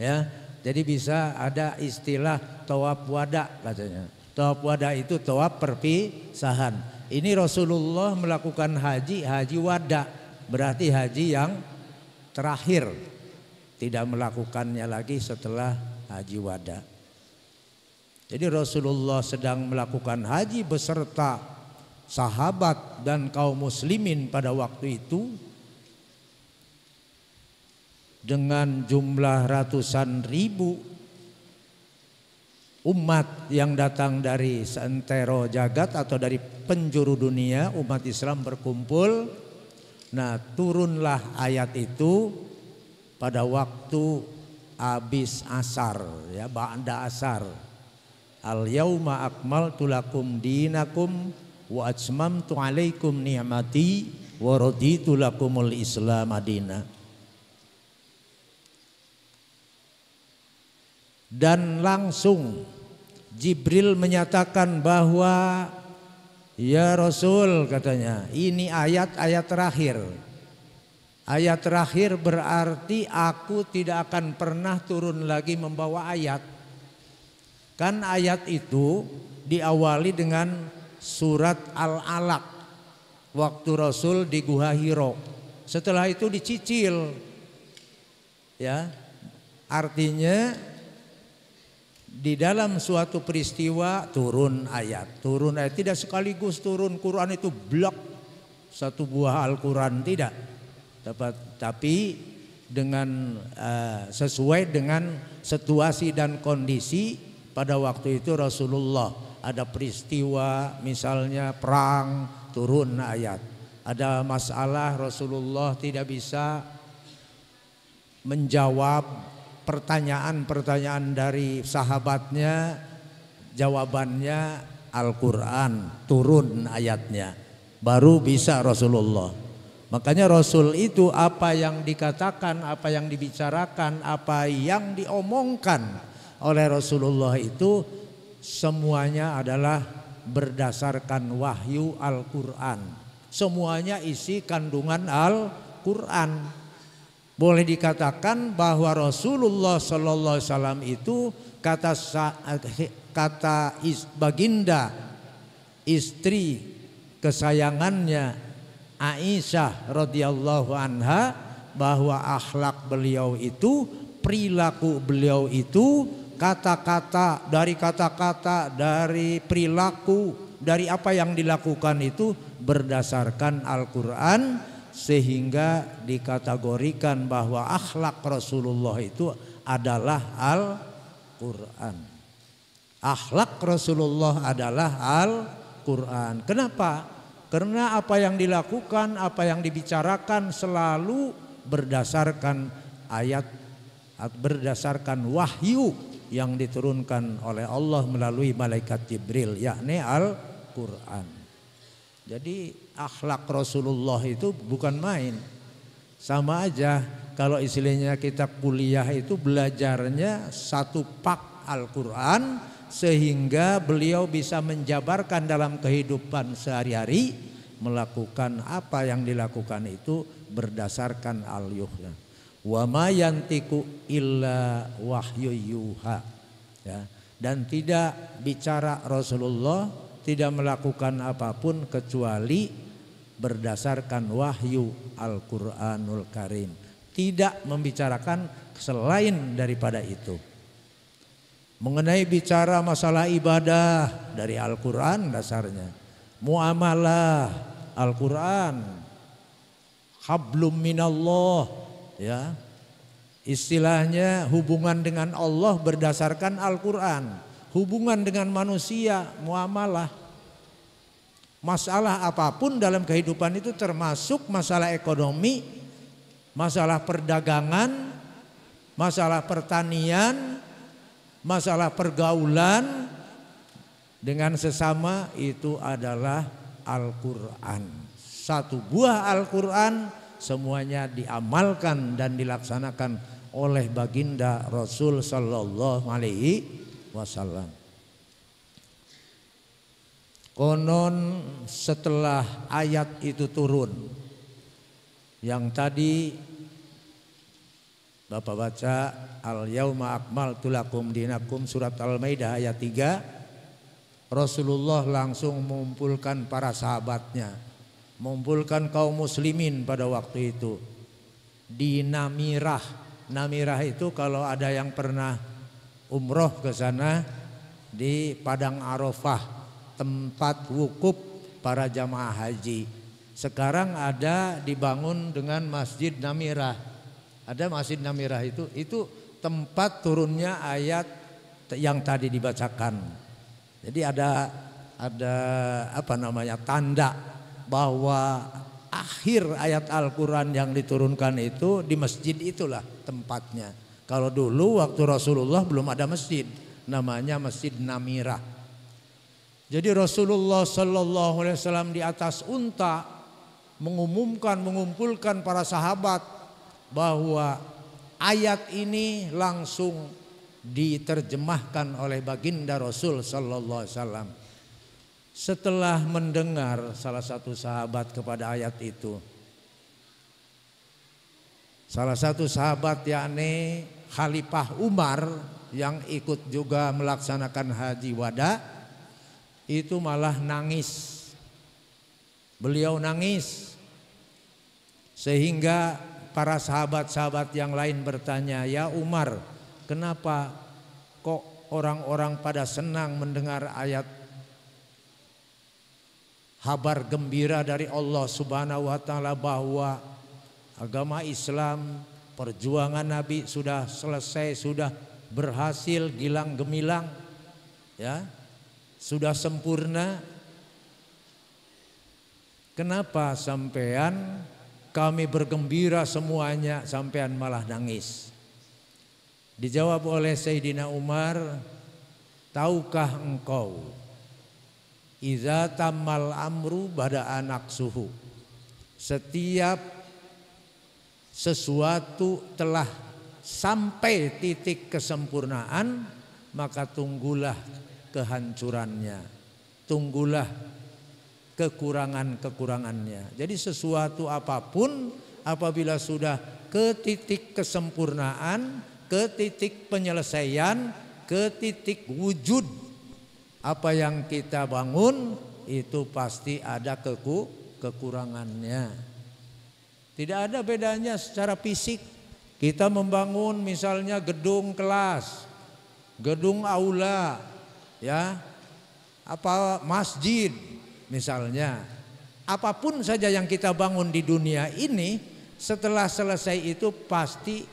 ya. Jadi bisa ada istilah tawaf wada katanya. Tawaf wada itu tawaf perpisahan. Ini Rasulullah melakukan haji wada, berarti haji yang terakhir. Tidak melakukannya lagi setelah haji wada. Jadi Rasulullah sedang melakukan haji beserta sahabat dan kaum muslimin pada waktu itu dengan jumlah ratusan ribu umat yang datang dari seantero jagat atau dari penjuru dunia, umat Islam berkumpul. Nah, turunlah ayat itu pada waktu habis asar, ya, ba'da asar. Al yauma akmaltu lakum dinakum wa atmamtu alaikum ni'mati wa raditu lakumul Islam madina. Dan langsung Jibril menyatakan bahwa ya Rasul, katanya, ini ayat-ayat terakhir. Ayat terakhir berarti aku tidak akan pernah turun lagi membawa ayat. Kan ayat itu diawali dengan surat Al-Alaq waktu Rasul di Gua Hiro. Setelah itu dicicil, ya, artinya di dalam suatu peristiwa turun ayat, tidak sekaligus turun Quran itu blok satu buah Al-Quran, tidak, tapi dengan sesuai dengan situasi dan kondisi pada waktu itu Rasulullah. Ada peristiwa misalnya perang, turun ayat. Ada masalah Rasulullah tidak bisa menjawab pertanyaan-pertanyaan dari sahabatnya, jawabannya Al-Quran, turun ayatnya, baru bisa Rasulullah. Makanya Rasul itu apa yang dikatakan, apa yang dibicarakan, apa yang diomongkan oleh Rasulullah itu semuanya adalah berdasarkan wahyu Al-Quran. Semuanya isi kandungan Al-Quran. Boleh dikatakan bahwa Rasulullah Sallallahu Alaihi Wasallam itu kata baginda istri kesayangannya Aisyah radhiyallahu anha, bahwa akhlak beliau itu, perilaku beliau itu, kata-kata dari perilaku, dari apa yang dilakukan itu berdasarkan Al-Quran, sehingga dikategorikan bahwa akhlak Rasulullah itu adalah Al-Quran. Akhlak Rasulullah adalah Al-Quran. Kenapa? Karena apa yang dilakukan, apa yang dibicarakan selalu berdasarkan ayat, berdasarkan wahyu yang diturunkan oleh Allah melalui malaikat Jibril, yakni Al-Quran. Jadi akhlak Rasulullah itu bukan main. Sama aja kalau istilahnya kita kuliah itu belajarnya satu pak Al-Quran, sehingga beliau bisa menjabarkan dalam kehidupan sehari-hari, melakukan apa yang dilakukan itu berdasarkan al-yuha. Wa ma yantiku illa wahyu yuha, ya. Dan tidak bicara Rasulullah, tidak melakukan apapun kecuali berdasarkan wahyu Al-Quranul Karim. Tidak membicarakan selain daripada itu. Mengenai bicara masalah ibadah, dari Al-Quran dasarnya. Muamalah, Al-Quran. Hablum minallah, ya. Istilahnya hubungan dengan Allah berdasarkan Al-Quran. Hubungan dengan manusia, muamalah. Masalah apapun dalam kehidupan itu, termasuk masalah ekonomi, masalah perdagangan, masalah pertanian, masalah pergaulan, dengan sesama itu adalah Al-Quran. Satu buah Al-Quran semuanya diamalkan dan dilaksanakan oleh baginda Rasul Sallallahu Alaihi Wasallam. Konon setelah ayat itu turun, yang tadi Bapak baca Al-Yauma Akmaltu Lakum Dinakum surat Al-Maidah ayat 3, Rasulullah langsung mengumpulkan para sahabatnya, mengumpulkan kaum muslimin pada waktu itu di Namirah. Namirah itu kalau ada yang pernah umroh ke sana, di Padang Arafah, tempat wukuf para jamaah haji. Sekarang ada dibangun dengan Masjid Namirah. Ada Masjid Namirah itu tempat turunnya ayat yang tadi dibacakan. Jadi ada apa namanya, tanda bahwa akhir ayat Al-Quran yang diturunkan itu di masjid itulah tempatnya. Kalau dulu waktu Rasulullah belum ada masjid, namanya Masjid Namirah. Jadi Rasulullah Sallallahu Alaihi Wasallam di atas unta mengumpulkan para sahabat bahwa ayat ini langsung diterjemahkan oleh baginda Rasul Sallallahu Alaihi Wasallam. Setelah mendengar salah satu sahabat kepada ayat itu, salah satu sahabat yakni Khalifah Umar yang ikut juga melaksanakan haji wada, itu malah nangis. Beliau nangis sehingga para sahabat-sahabat yang lain bertanya, "Ya Umar, kenapa kok orang-orang pada senang mendengar ayat kabar gembira dari Allah Subhanahu wa taala bahwa agama Islam, perjuangan Nabi sudah selesai, sudah berhasil gilang gemilang, ya, sudah sempurna. Kenapa sampean kami bergembira semuanya, sampean malah nangis?" Dijawab oleh Sayyidina Umar, "Tahukah engkau, iza tamal amru bada anak suhu, setiap sesuatu telah sampai titik kesempurnaan, maka tunggulah kehancurannya, tunggulah kekurangan-kekurangannya." Jadi sesuatu apapun apabila sudah ke titik kesempurnaan, ke titik penyelesaian, ke titik wujud, apa yang kita bangun itu pasti ada kekurangannya. Tidak ada bedanya secara fisik. Kita membangun misalnya gedung kelas, gedung aula, ya, apa masjid misalnya. Apapun saja yang kita bangun di dunia ini, setelah selesai itu pasti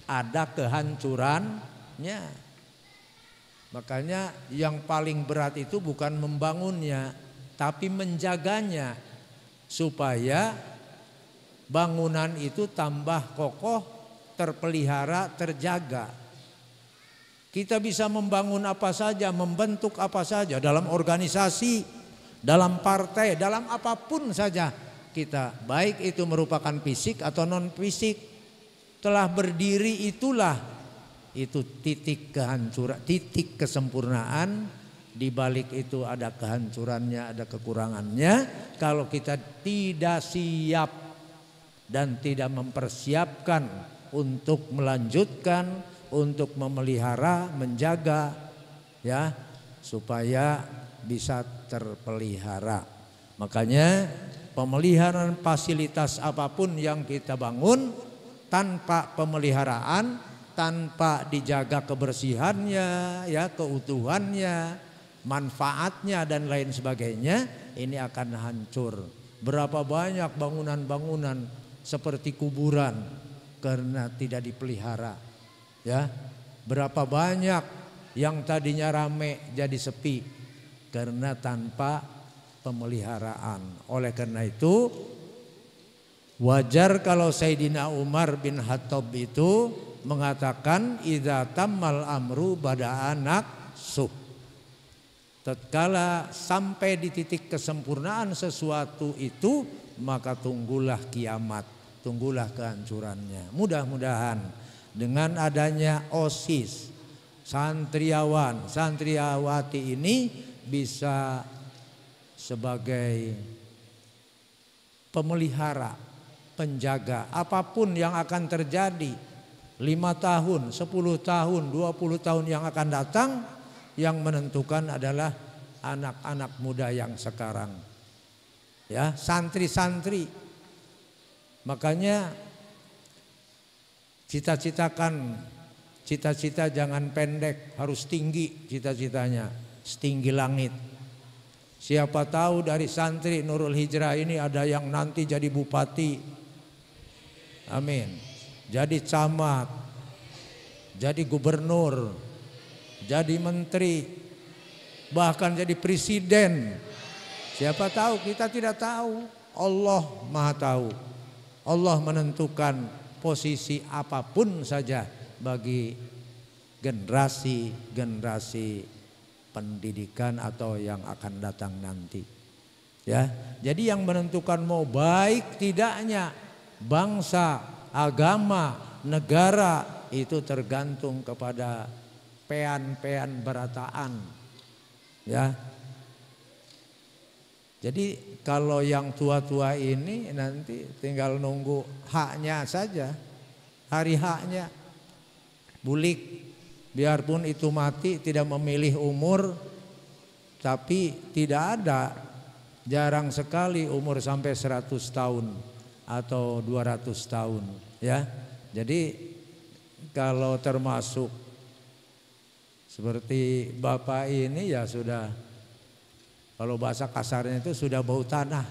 ada kehancurannya. Makanya yang paling berat itu bukan membangunnya, tapi menjaganya supaya bangunan itu tambah kokoh, terpelihara, terjaga. Kita bisa membangun apa saja, membentuk apa saja dalam organisasi, dalam partai, dalam apapun saja kita, baik itu merupakan fisik atau non fisik, telah berdiri itulah itu titik kehancuran, titik kesempurnaan. Di balik itu ada kehancurannya, ada kekurangannya. Kalau kita tidak siap dan tidak mempersiapkan untuk melanjutkan, untuk memelihara, menjaga, ya, supaya bisa terpelihara. Makanya pemeliharaan fasilitas apapun yang kita bangun tanpa pemeliharaan, tanpa dijaga kebersihannya, ya, keutuhannya, manfaatnya dan lain sebagainya, ini akan hancur. Berapa banyak bangunan-bangunan seperti kuburan karena tidak dipelihara, ya. Berapa banyak yang tadinya rame jadi sepi karena tanpa pemeliharaan. Oleh karena itu wajar kalau Sayyidina Umar bin Khattab itu mengatakan idza tammal amru bada anak suh. Tatkala sampai di titik kesempurnaan sesuatu itu, maka tunggulah kiamat, tunggulah kehancurannya. Mudah-mudahan dengan adanya OSIS, santriawan, santriawati ini bisa sebagai pemelihara, penjaga apapun yang akan terjadi 5 tahun, 10 tahun, 20 tahun yang akan datang. Yang menentukan adalah anak-anak muda yang sekarang, ya, santri-santri. Makanya cita-citakan, cita-cita jangan pendek, harus tinggi cita-citanya, setinggi langit. Siapa tahu dari santri Nurul Hijrah ini ada yang nanti jadi bupati, amin, jadi camat, jadi gubernur, jadi menteri, bahkan jadi presiden. Siapa tahu, kita tidak tahu. Allah Maha tahu. Allah menentukan posisi apapun saja bagi generasi-generasi pendidikan atau yang akan datang nanti. Ya, jadi yang menentukan mau baik tidaknya bangsa, agama, negara itu tergantung kepada pean-pean berataan, ya. Jadi kalau yang tua-tua ini nanti tinggal nunggu haknya saja, hari haknya, bulik, biarpun itu mati tidak memilih umur, tapi tidak ada, jarang sekali umur sampai 100 tahun atau 200 tahun, ya. Jadi kalau termasuk seperti bapak ini ya sudah, kalau bahasa kasarnya itu sudah bau tanah.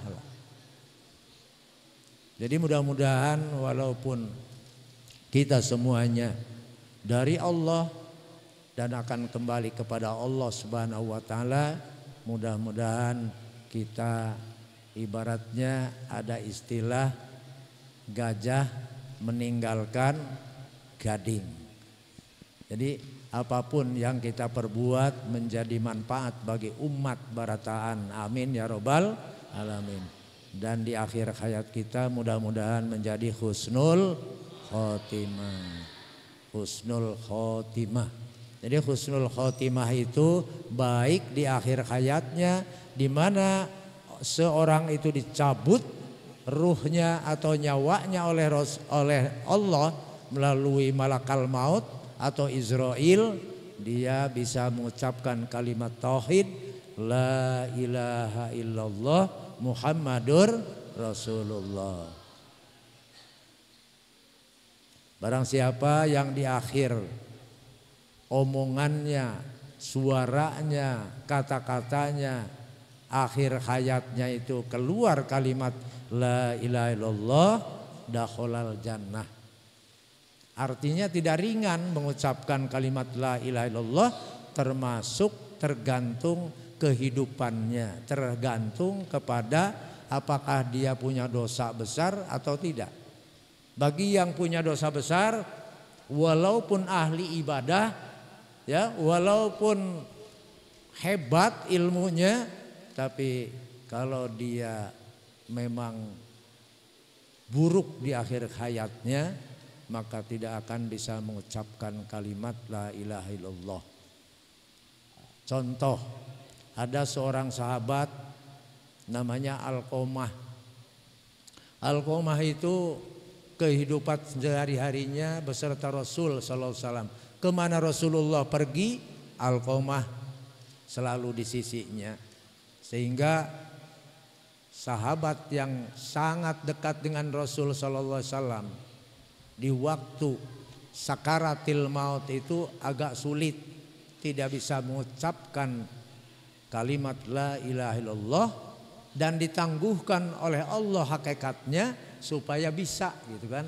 Jadi mudah-mudahan walaupun kita semuanya dari Allah dan akan kembali kepada Allah Subhanahu wa taala, mudah-mudahan kita ibaratnya ada istilah gajah meninggalkan gading. Jadi apapun yang kita perbuat menjadi manfaat bagi umat barataan. Amin ya robbal alamin. Dan di akhir hayat kita mudah-mudahan menjadi husnul khotimah. Husnul khotimah. Jadi husnul khotimah itu baik di akhir hayatnya, di mana seorang itu dicabut ruhnya atau nyawanya oleh Allah melalui malakal maut atau Israel, dia bisa mengucapkan kalimat tauhid la ilaha illallah Muhammadur Rasulullah. Barang siapa yang di akhir omongannya, suaranya, kata-katanya, akhir hayatnya itu keluar kalimat la ilaha illallah, dakhalal jannah. Artinya tidak ringan mengucapkan kalimat la ilaha illallah, termasuk tergantung kehidupannya, tergantung kepada apakah dia punya dosa besar atau tidak. Bagi yang punya dosa besar, walaupun ahli ibadah, ya, walaupun hebat ilmunya, tapi kalau dia memang buruk di akhir hayatnya, maka tidak akan bisa mengucapkan kalimat la ilaha illallah. Contoh, ada seorang sahabat namanya Alqamah. Alqamah itu kehidupan sehari-harinya beserta Rasul sallallahu alaihi wasallam. Kemana Rasulullah pergi, Alqamah selalu di sisinya. Sehingga sahabat yang sangat dekat dengan Rasul sallallahu alaihi wasallam di waktu sakaratil maut itu agak sulit, tidak bisa mengucapkan kalimat la ilaha illallah, dan ditangguhkan oleh Allah hakikatnya supaya bisa, gitu kan.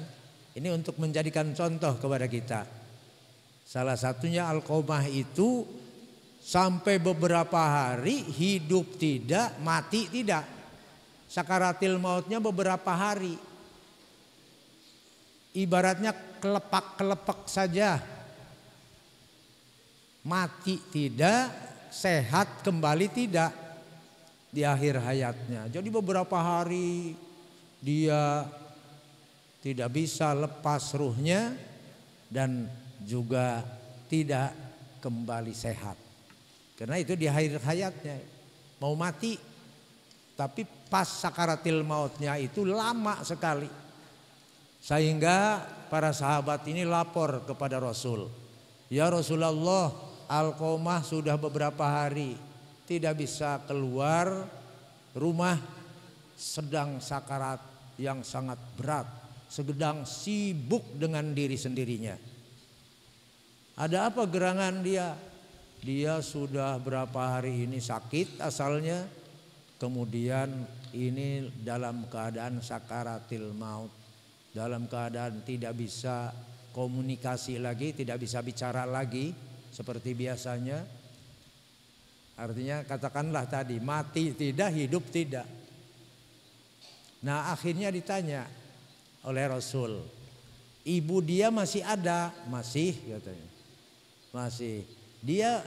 Ini untuk menjadikan contoh kepada kita. Salah satunya Alqamah itu sampai beberapa hari hidup tidak, mati tidak. Sakaratil mautnya beberapa hari. Ibaratnya kelepak-kelepek saja. Mati tidak, sehat kembali tidak di akhir hayatnya. Jadi beberapa hari dia tidak bisa lepas ruhnya dan juga tidak kembali sehat. Karena itu di akhir hayatnya mau mati, tapi pas sakaratil mautnya itu lama sekali. Sehingga para sahabat ini lapor kepada Rasul, "Ya Rasulullah, Alqamah sudah beberapa hari tidak bisa keluar rumah, sedang sakarat yang sangat berat, sedang sibuk dengan diri sendirinya. Ada apa gerangan dia? Dia sudah berapa hari ini sakit asalnya, kemudian ini dalam keadaan sakaratil maut, dalam keadaan tidak bisa komunikasi lagi, tidak bisa bicara lagi seperti biasanya." Artinya katakanlah tadi mati tidak, hidup tidak. Nah akhirnya ditanya oleh Rasul, "Ibu dia masih ada?" "Masih," katanya. "Masih." "Dia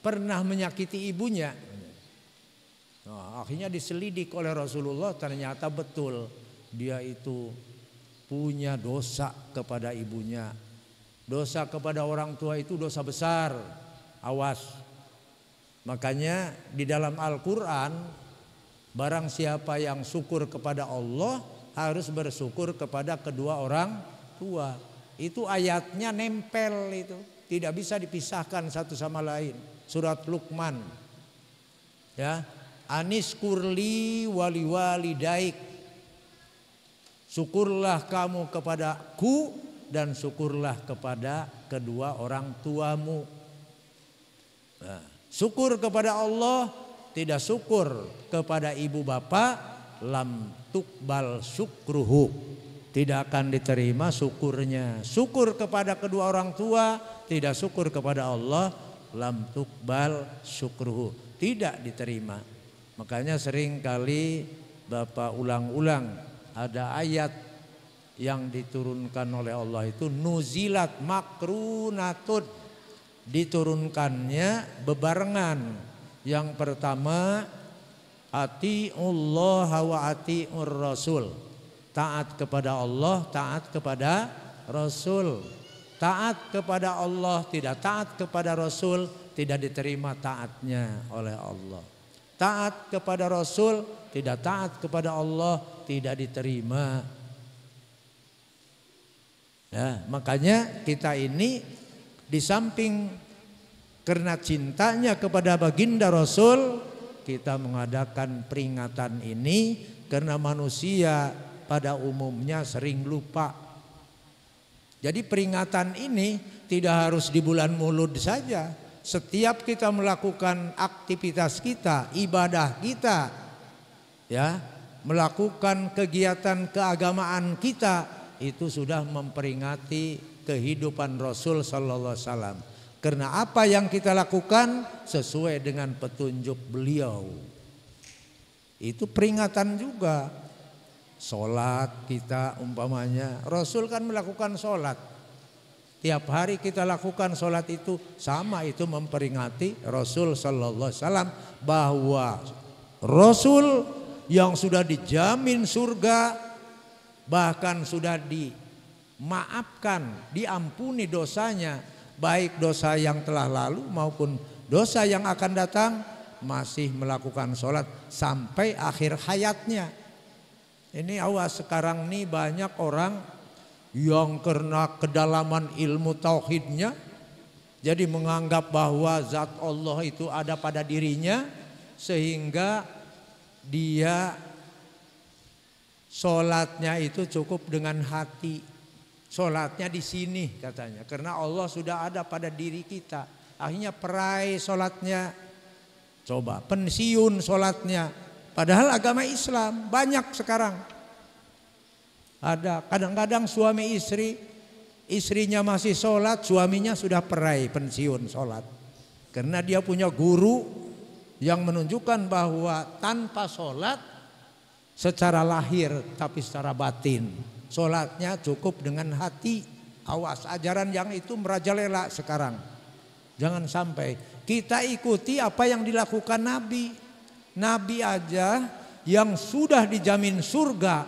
pernah menyakiti ibunya?" Nah, akhirnya diselidik oleh Rasulullah, ternyata betul dia itu punya dosa kepada ibunya. Dosa kepada orang tua itu dosa besar. Awas. Makanya di dalam Al-Quran, barang siapa yang syukur kepada Allah harus bersyukur kepada kedua orang tua. Itu ayatnya nempel itu, tidak bisa dipisahkan satu sama lain. Surat Luqman, ya, "Anis kurli wali walidaik." Syukurlah kamu kepadaku dan syukurlah kepada kedua orang tuamu. Nah, syukur kepada Allah, tidak syukur kepada ibu bapak, lam tuqbal syukruhu, tidak akan diterima syukurnya. Syukur kepada kedua orang tua, tidak syukur kepada Allah, lam tuqbal syukruhu, tidak diterima. Makanya sering kali Bapak ulang-ulang, ada ayat yang diturunkan oleh Allah itu nuzilat makrunatun, diturunkannya bebarengan. Yang pertama atiullah wa atiur rasul, taat kepada Allah, taat kepada Rasul. Taat kepada Allah, tidak taat kepada Rasul, tidak diterima taatnya oleh Allah. Taat kepada Rasul, tidak taat kepada Allah, tidak diterima. Ya, makanya kita ini di samping karena cintanya kepada baginda Rasul, kita mengadakan peringatan ini karena manusia pada umumnya sering lupa. Jadi peringatan ini tidak harus di bulan Maulud saja. Setiap kita melakukan aktivitas kita, ibadah kita, ya, melakukan kegiatan keagamaan kita, itu sudah memperingati kehidupan Rasul sallallahu alaihi wasallam. Karena apa yang kita lakukan sesuai dengan petunjuk beliau. Itu peringatan juga. Sholat kita umpamanya, Rasul kan melakukan sholat. Tiap hari kita lakukan sholat itu sama, itu memperingati Rasul sallallahu alaihi wasallam bahwa Rasul yang sudah dijamin surga, bahkan sudah dimaafkan, diampuni dosanya, baik dosa yang telah lalu maupun dosa yang akan datang, masih melakukan sholat sampai akhir hayatnya. Ini awas, sekarang nih banyak orang yang karena kedalaman ilmu tauhidnya jadi menganggap bahwa zat Allah itu ada pada dirinya, sehingga dia sholatnya itu cukup dengan hati. Sholatnya di sini katanya, karena Allah sudah ada pada diri kita. Akhirnya perai sholatnya, coba pensiun sholatnya. Padahal agama Islam banyak sekarang. Ada kadang-kadang suami istri, istrinya masih sholat, suaminya sudah perai pensiun sholat. Karena dia punya guru yang menunjukkan bahwa tanpa sholat secara lahir tapi secara batin, sholatnya cukup dengan hati. Awas, ajaran yang itu merajalela sekarang. Jangan sampai Kita ikuti apa yang dilakukan Nabi. Nabi aja yang sudah dijamin surga.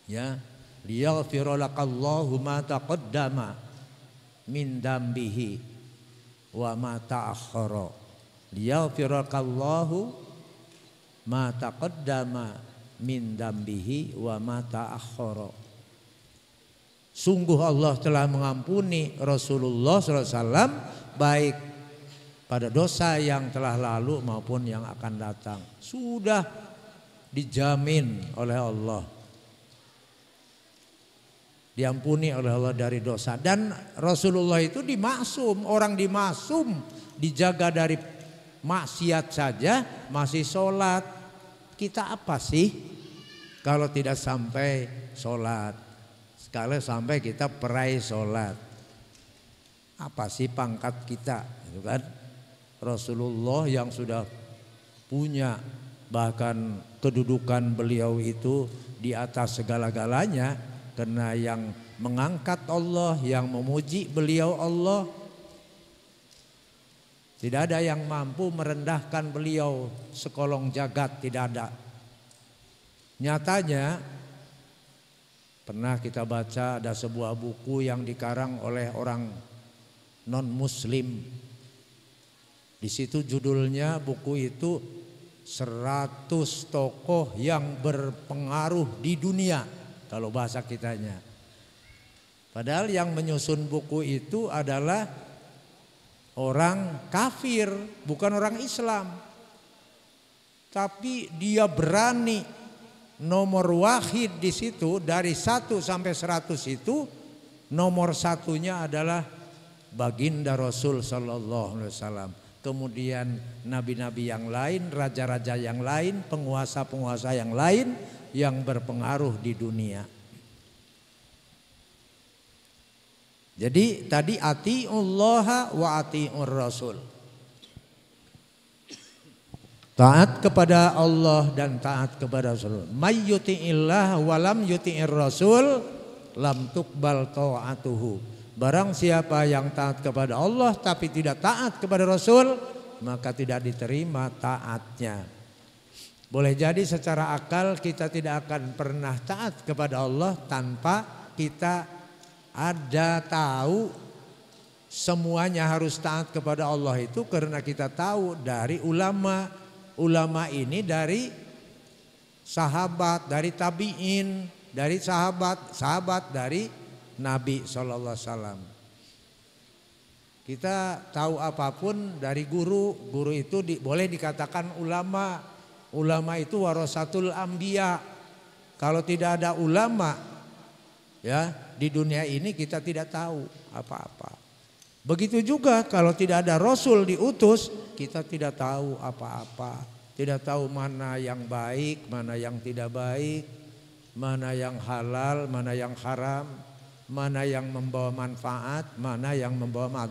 Ya, liyaghfira lakallahu ma taqaddama min dambihi wa ma ta'akhkhara. Liyaghfira lakallahu ma taqaddama min dambihi wa ma ta'akhkhara. Sungguh Allah telah mengampuni Rasulullah SAW baik pada dosa yang telah lalu maupun yang akan datang. Sudah dijamin oleh Allah, diampuni oleh Allah dari dosa. Dan Rasulullah itu dimaksum, orang dimaksum, dijaga dari maksiat saja masih sholat. Kita apa sih kalau tidak sampai sholat? Sekali sampai kita peraih sholat, apa sih pangkat kita, gitu kan? Rasulullah yang sudah punya bahkan kedudukan beliau itu di atas segala-galanya, karena yang mengangkat Allah, yang memuji beliau Allah. Tidak ada yang mampu merendahkan beliau sekolong jagat, tidak ada. Nyatanya pernah kita baca ada sebuah buku yang dikarang oleh orang non-muslim. Di situ judulnya buku itu 100 tokoh yang berpengaruh di dunia, kalau bahasa kitanya. Padahal yang menyusun buku itu adalah orang kafir, bukan orang Islam. Tapi dia berani nomor wahid di situ, dari 1 sampai 100 itu nomor satunya adalah baginda Rasul sallallahu alaihi wasallam. Kemudian nabi-nabi yang lain, raja-raja yang lain, penguasa-penguasa yang lain yang berpengaruh di dunia. Jadi tadi atiullaha wa atiur rasul. Taat kepada Allah dan taat kepada Rasul. May yuti'illah wa lam yuti'ir rasul lam tuqbal ta'atuhu. Barang siapa yang taat kepada Allah tapi tidak taat kepada Rasul, maka tidak diterima taatnya. Boleh jadi secara akal kita tidak akan pernah taat kepada Allah tanpa kita ada tahu semuanya harus taat kepada Allah itu, karena kita tahu dari ulama. Ulama ini dari sahabat, dari tabi'in, dari sahabat dari Nabi SAW. Kita tahu apapun dari guru. Guru itu boleh dikatakan ulama. Ulama itu warasatul anbiya. Kalau tidak ada ulama, ya, di dunia ini kita tidak tahu apa-apa. Begitu juga kalau tidak ada Rasul diutus, kita tidak tahu apa-apa. Tidak tahu mana yang baik, mana yang tidak baik, mana yang halal, mana yang haram, mana yang membawa manfaat, mana yang membawa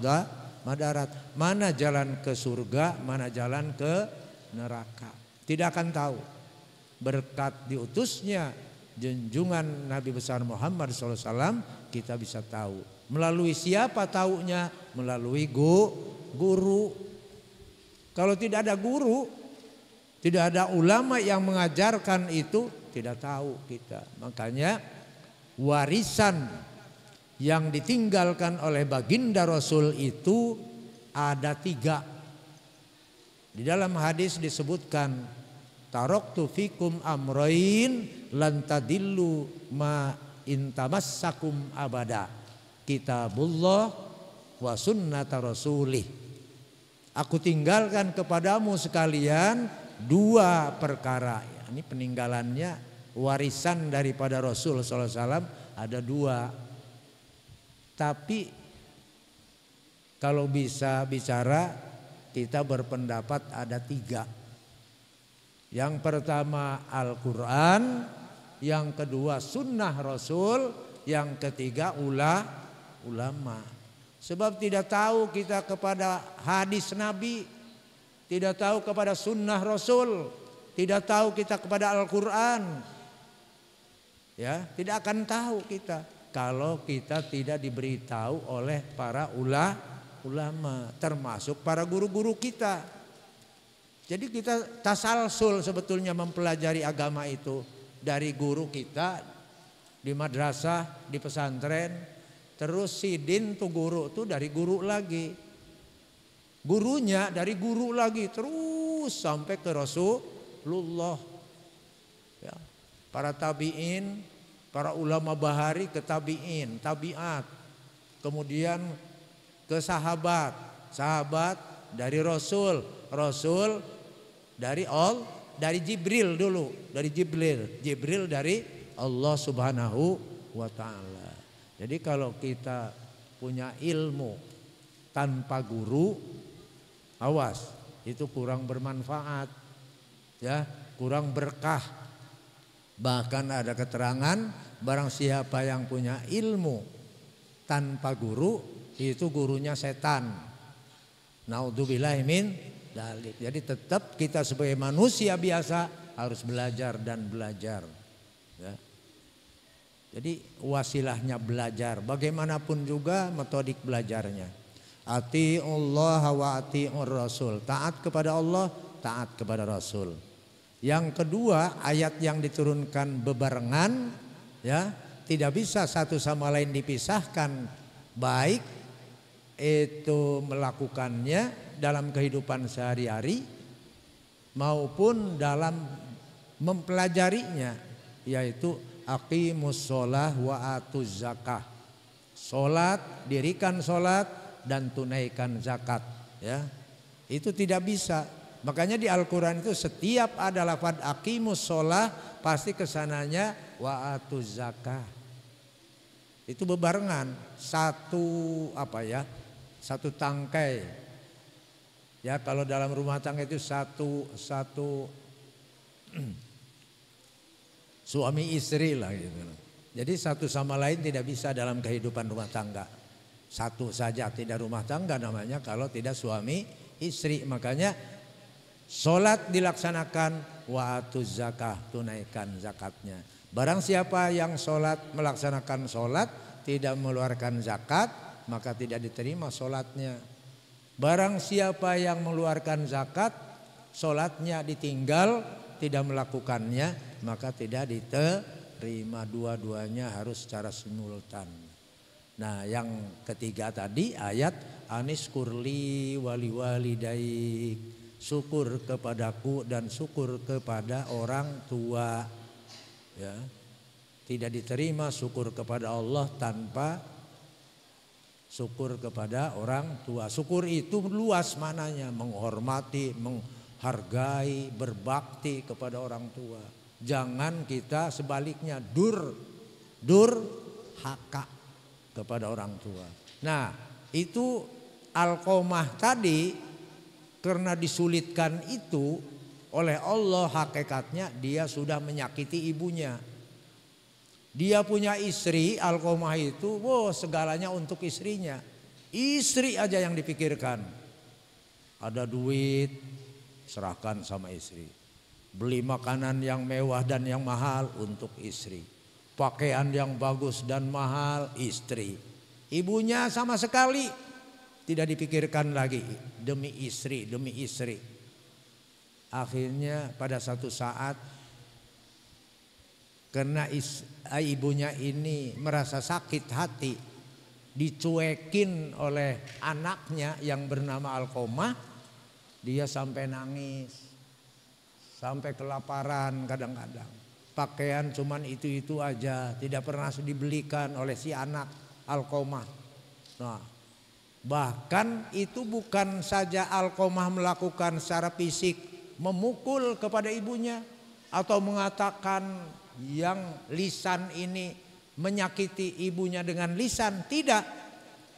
madarat, mana jalan ke surga, mana jalan ke neraka. Tidak akan tahu. Berkat diutusnya junjungan Nabi besar Muhammad SAW, kita bisa tahu. Melalui siapa taunya? Melalui guru. Kalau tidak ada guru, tidak ada ulama yang mengajarkan itu, tidak tahu kita. Makanya warisan yang ditinggalkan oleh baginda Rasul itu ada 3. Di dalam hadis disebutkan, taraktu fikum amrain lan tadillu ma intamassakum abada, kitabullah wa sunnata rasulih. Aku tinggalkan kepadamu sekalian 2 perkara. Ini peninggalannya, warisan daripada Rasul SAW ada 2. Tapi kalau bisa bicara, kita berpendapat ada 3. Yang pertama Al-Quran, yang kedua sunnah Rasul, yang ketiga ulama. Sebab tidak tahu kita kepada hadis Nabi, tidak tahu kepada sunnah Rasul, tidak tahu kita kepada Al-Quran. Ya, tidak akan tahu kita kalau kita tidak diberitahu oleh para ulama, termasuk para guru-guru kita. Jadi kita tasalsul sebetulnya mempelajari agama itu dari guru kita di madrasah, di pesantren, terus sidin tuh guru tuh dari guru lagi, gurunya dari guru lagi, terus sampai ke Rasulullah. Ya. Para tabiin, para ulama bahari ke tabiin, tabiat, kemudian ke sahabat, sahabat dari Rasul, Rasul dari dari Jibril dulu, dari Jibril dari Allah Subhanahu wa taala. Jadi kalau kita punya ilmu tanpa guru, awas, itu kurang bermanfaat, ya, kurang berkah. Bahkan ada keterangan barang siapa yang punya ilmu tanpa guru, itu gurunya setan. Naudzubillahi min dzalik. Jadi tetap kita sebagai manusia biasa harus belajar dan belajar. Ya. Jadi wasilahnya belajar. Bagaimanapun juga metodik belajarnya. Atiullah wa atiur rasul. Taat kepada Allah, taat kepada Rasul. Yang kedua, ayat yang diturunkan bebarengan, ya, tidak bisa satu sama lain dipisahkan, baik itu melakukannya dalam kehidupan sehari-hari maupun dalam mempelajarinya, yaitu aqimus sholah wa atuz zakah. Sholat, dirikan sholat dan tunaikan zakat, ya. Itu tidak bisa. Makanya di Al-Quran itu setiap ada lafaz aqimus sholah pasti kesananya wa atuz zakah. Itu bebarengan, satu satu tangkai. Ya, kalau dalam rumah tangga itu satu suami istri lah gitu. Jadi satu sama lain tidak bisa dalam kehidupan rumah tangga. Satu saja tidak rumah tangga namanya kalau tidak suami istri. Makanya sholat dilaksanakan, wa atuz zakah, tunaikan zakatnya. Barang siapa yang sholat, melaksanakan sholat tidak mengeluarkan zakat, maka tidak diterima sholatnya. Barang siapa yang mengeluarkan zakat, sholatnya ditinggal, tidak melakukannya, maka tidak diterima. Dua-duanya harus secara simultan. Nah, yang ketiga tadi ayat anis kurli wali walidaik, syukur kepadaku dan syukur kepada orang tua. Ya, tidak diterima syukur kepada Allah tanpa syukur kepada orang tua. Syukur itu luas maknanya, menghormati, menghargai, berbakti kepada orang tua. Jangan kita sebaliknya durhaka kepada orang tua. Nah, itu Alqamah tadi karena disulitkan itu oleh Allah, hakikatnya dia sudah menyakiti ibunya. Dia punya istri, Alqamah itu, segalanya untuk istrinya. Istri aja yang dipikirkan. Ada duit, serahkan sama istri. Beli makanan yang mewah dan yang mahal untuk istri. Pakaian yang bagus dan mahal, istri. Ibunya sama sekali tidak dipikirkan lagi, demi istri, demi istri. Akhirnya pada satu saat karena ibunya ini merasa sakit hati, dicuekin oleh anaknya yang bernama Alqamah, dia sampai nangis, sampai kelaparan kadang-kadang. Pakaian cuman itu-itu aja, tidak pernah dibelikan oleh si anak Alqamah. Nah, bahkan itu bukan saja Alqamah melakukan secara fisik, memukul kepada ibunya atau mengatakan yang lisan ini menyakiti ibunya dengan lisan, tidak,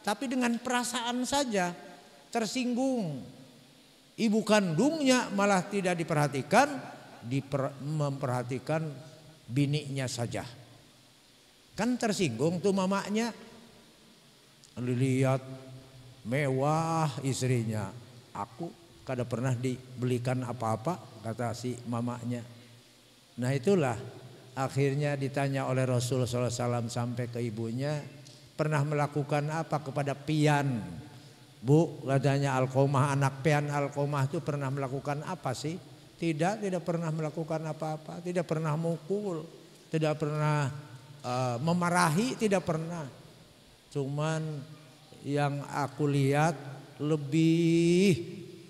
tapi dengan perasaan saja, tersinggung. Ibu kandungnya malah tidak diperhatikan, memperhatikan bininya saja. Kan tersinggung tuh mamanya, lihat mewah istrinya, aku kada pernah dibelikan apa-apa, kata si mamanya. Nah, itulah akhirnya ditanya oleh Rasul SAW sampai ke ibunya, pernah melakukan apa kepada pian Bu, katanya Alqomah, anak pian Alqomah itu pernah melakukan apa sih? Tidak pernah melakukan apa-apa, tidak pernah mukul, tidak pernah memarahi, tidak pernah. Cuman yang aku lihat lebih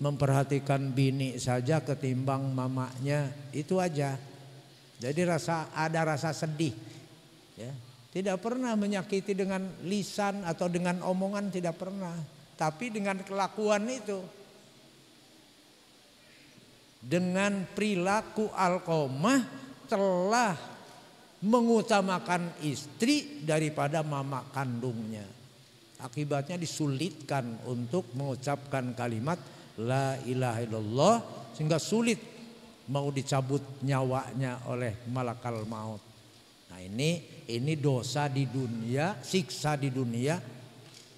memperhatikan bini saja ketimbang mamanya, itu aja. Jadi ada rasa sedih, ya. Tidak pernah menyakiti dengan lisan atau dengan omongan, tidak pernah. Tapi dengan kelakuan itu, dengan perilaku Alqomah telah mengutamakan istri daripada mama kandungnya. Akibatnya disulitkan untuk mengucapkan kalimat la ilaha illallah, sehingga sulit mau dicabut nyawanya oleh malakal maut. Nah ini dosa di dunia, siksa di dunia,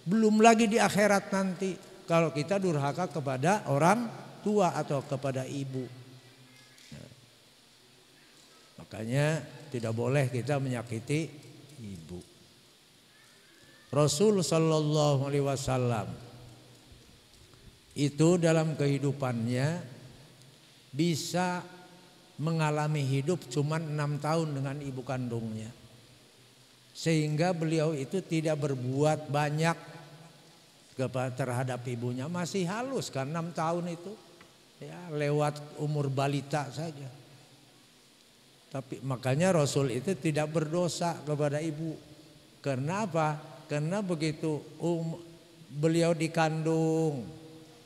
belum lagi di akhirat nanti kalau kita durhaka kepada orang tua atau kepada ibu. Nah, makanya tidak boleh kita menyakiti ibu. Rasul sallallahu alaihi wasallam itu dalam kehidupannya bisa mengalami hidup cuma 6 tahun dengan ibu kandungnya. Sehingga beliau itu tidak berbuat banyak terhadap ibunya. Masih halus kan 6 tahun itu. Ya, lewat umur balita saja. Tapi makanya Rasul itu tidak berdosa kepada ibu. Karena apa? Karena begitu beliau dikandung,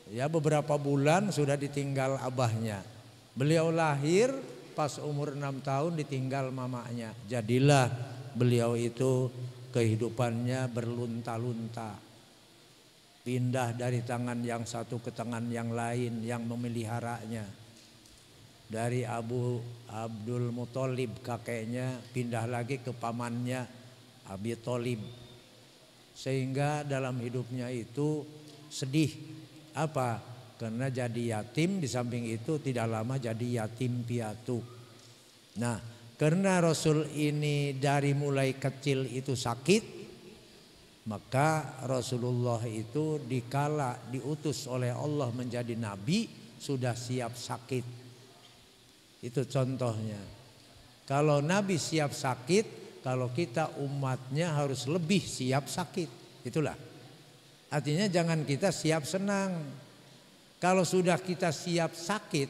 ya beberapa bulan sudah ditinggal abahnya. Beliau lahir pas umur 6 tahun ditinggal mamanya. Jadilah beliau itu kehidupannya berlunta-lunta. Pindah dari tangan yang satu ke tangan yang lain yang memeliharanya. Dari Abdul Muthalib kakeknya pindah lagi ke pamannya Abi Thalib. Sehingga dalam hidupnya itu sedih. Apa? Karena jadi yatim, di samping itu tidak lama jadi yatim piatu. Nah, karena Rasul ini dari mulai kecil itu sakit, maka Rasulullah itu dikala diutus oleh Allah menjadi nabi sudah siap sakit. Itu contohnya. Kalau nabi siap sakit, kalau kita umatnya harus lebih siap sakit. Itulah. Artinya jangan kita siap senang. Kalau sudah kita siap sakit,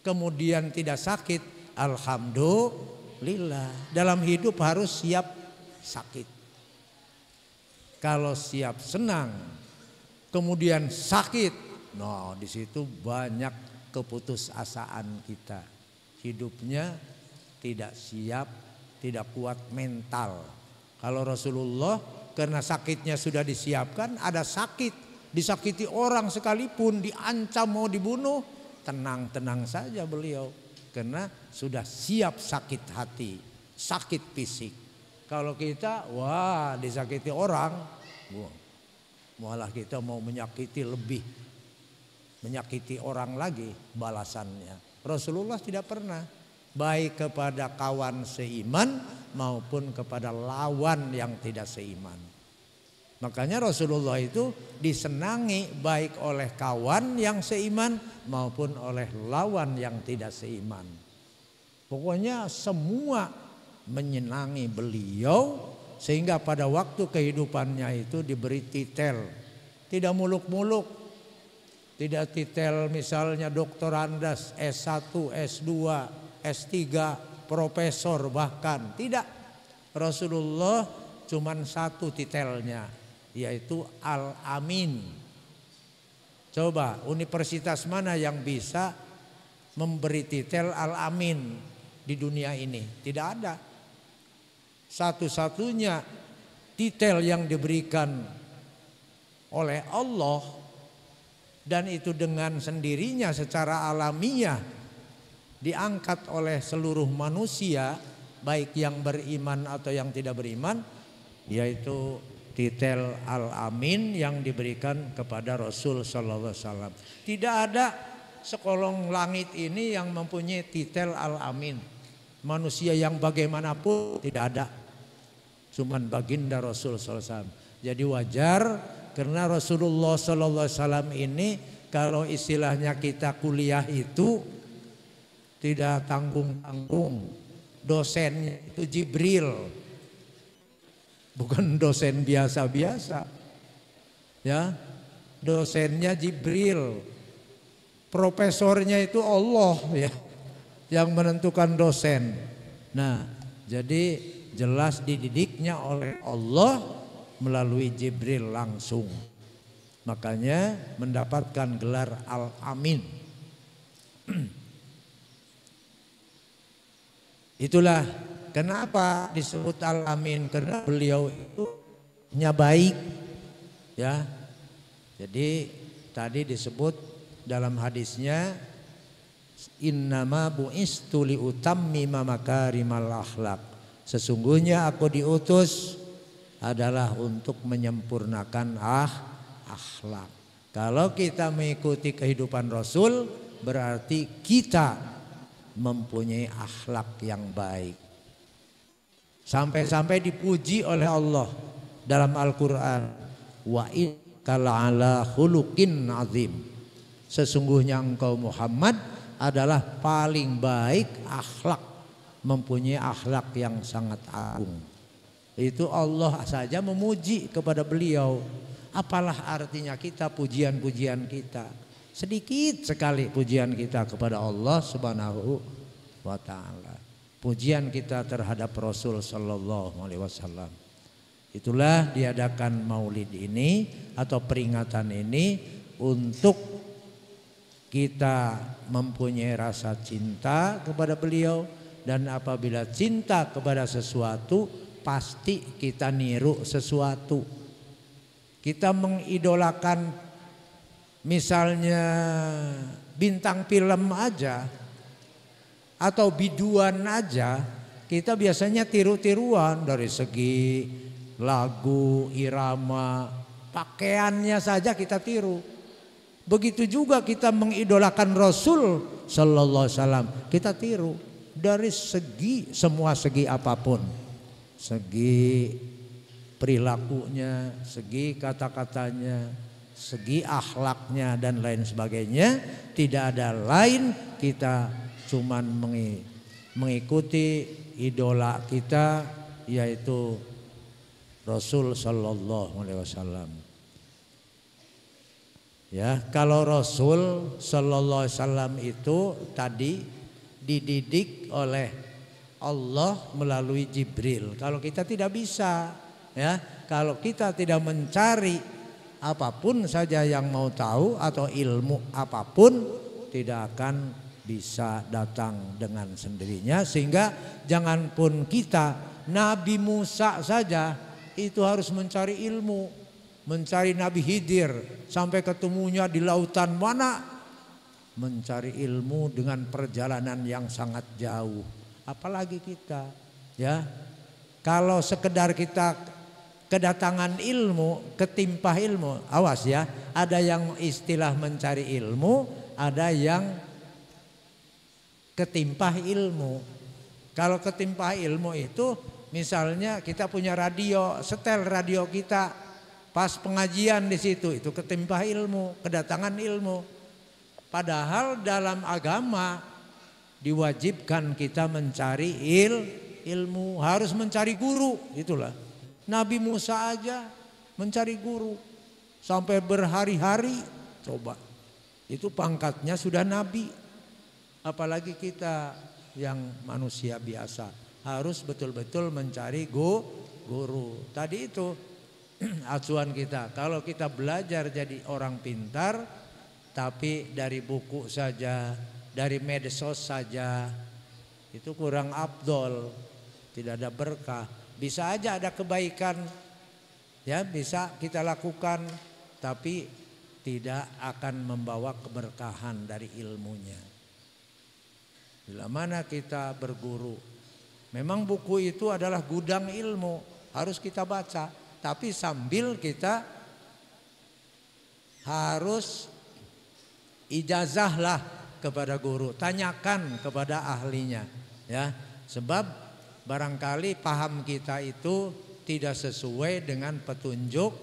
kemudian tidak sakit, alhamdulillah. Dalam hidup harus siap sakit. Kalau siap senang, kemudian sakit, nah di situ banyak keputusasaan kita. Hidupnya tidak siap, tidak kuat mental. Kalau Rasulullah karena sakitnya sudah disiapkan, ada sakit, disakiti orang sekalipun, diancam mau dibunuh, tenang-tenang saja beliau. Karena sudah siap sakit hati, sakit fisik. Kalau kita, wah disakiti orang, malah kita mau menyakiti lebih. Menyakiti orang lagi balasannya. Rasulullah tidak pernah, baik kepada kawan seiman maupun kepada lawan yang tidak seiman. Makanya Rasulullah itu disenangi baik oleh kawan yang seiman maupun oleh lawan yang tidak seiman. Pokoknya semua menyenangi beliau, sehingga pada waktu kehidupannya itu diberi titel. Tidak muluk-muluk. Tidak titel misalnya doktor Andas, S1, S2, S3, profesor bahkan. Tidak. Rasulullah cuman satu titelnya, yaitu Al-Amin. Coba universitas mana yang bisa memberi titel Al-Amin di dunia ini? Tidak ada. Satu-satunya titel yang diberikan oleh Allah, dan itu dengan sendirinya secara alamiah diangkat oleh seluruh manusia, baik yang beriman atau yang tidak beriman, yaitu titel Al-Amin yang diberikan kepada Rasul sallallahu alaihi wasallam. Tidak ada sekolong langit ini yang mempunyai titel Al-Amin. Manusia yang bagaimanapun tidak ada. Cuman baginda Rasul sallallahu alaihi wasallam. Jadi wajar Karena Rasulullah sallallahu alaihi wasallam ini kalau istilahnya kita kuliah itu tidak tanggung-tanggung. Dosennya itu Jibril. Bukan dosen biasa-biasa. Ya. Dosennya Jibril. Profesornya itu Allah ya. Yang menentukan dosen. Nah, jadi jelas dididiknya oleh Allah melalui Jibril langsung. Makanya mendapatkan gelar Al-Amin. Itulah kenapa disebut Al-Amin, karena beliau itu baik. Ya. Jadi tadi disebut dalam hadisnya innama bu'istu li utammima makarimal akhlak. Sesungguhnya aku diutus adalah untuk menyempurnakan akhlak. Kalau kita mengikuti kehidupan Rasul berarti kita mempunyai akhlak yang baik. Sampai-sampai dipuji oleh Allah dalam Al-Quran. Wa innaka la'ala khuluqin azim. Sesungguhnya engkau Muhammad adalah paling baik akhlak. Mempunyai akhlak yang sangat agung. Itu Allah saja memuji kepada beliau. Apalah artinya kita pujian-pujian kita. Sedikit sekali pujian kita kepada Allah Subhanahu wa ta'ala. Pujian kita terhadap Rasul sallallahu alaihi wasallam. Itulah diadakan maulid ini atau peringatan ini untuk kita mempunyai rasa cinta kepada beliau. Dan apabila cinta kepada sesuatu, pasti kita niru sesuatu. Kita mengidolakan misalnya bintang film aja atau biduan aja, kita biasanya tiru-tiruan dari segi lagu, irama, pakaiannya saja kita tiru. Begitu juga kita mengidolakan Rasul sallallahu alaihi wasallam, kita tiru dari segi semua segi apapun. Segi perilakunya, segi kata-katanya, segi akhlaknya dan lain sebagainya. Tidak ada lain, kita cuman mengikuti idola kita yaitu Rasul sallallahu alaihi wasallam. Ya, kalau Rasul sallallahu alaihi wasallam itu tadi dididik oleh Allah melalui Jibril. Kalau kita tidak bisa, ya, kalau kita tidak mencari apapun saja yang mau tahu atau ilmu apapun, tidak akan bisa datang dengan sendirinya. Sehingga jangan pun kita, Nabi Musa saja itu harus mencari ilmu, mencari Nabi Khidir sampai ketemunya di lautan mana, mencari ilmu dengan perjalanan yang sangat jauh. Apalagi kita, ya, kalau sekedar kita kedatangan ilmu, ketimpah ilmu, awas ya, ada yang istilah mencari ilmu, ada yang ketimpah ilmu. Kalau ketimpah ilmu itu misalnya kita punya radio, setel radio kita pas pengajian di situ, itu ketimpah ilmu, kedatangan ilmu. Padahal dalam agama diwajibkan kita mencari ilmu, harus mencari guru. Itulah Nabi Musa aja mencari guru sampai berhari-hari. Coba, itu pangkatnya sudah nabi. Apalagi kita yang manusia biasa harus betul-betul mencari guru. Tadi itu acuan kita. Kalau kita belajar jadi orang pintar tapi dari buku saja, dari medsos saja, itu kurang afdol, tidak ada berkah. Bisa aja ada kebaikan, ya bisa kita lakukan, tapi tidak akan membawa keberkahan dari ilmunya. Bila mana kita berguru, memang buku itu adalah gudang ilmu, harus kita baca, tapi sambil kita harus ijazahlah kepada guru, tanyakan kepada ahlinya, ya, sebab barangkali paham kita itu tidak sesuai dengan petunjuk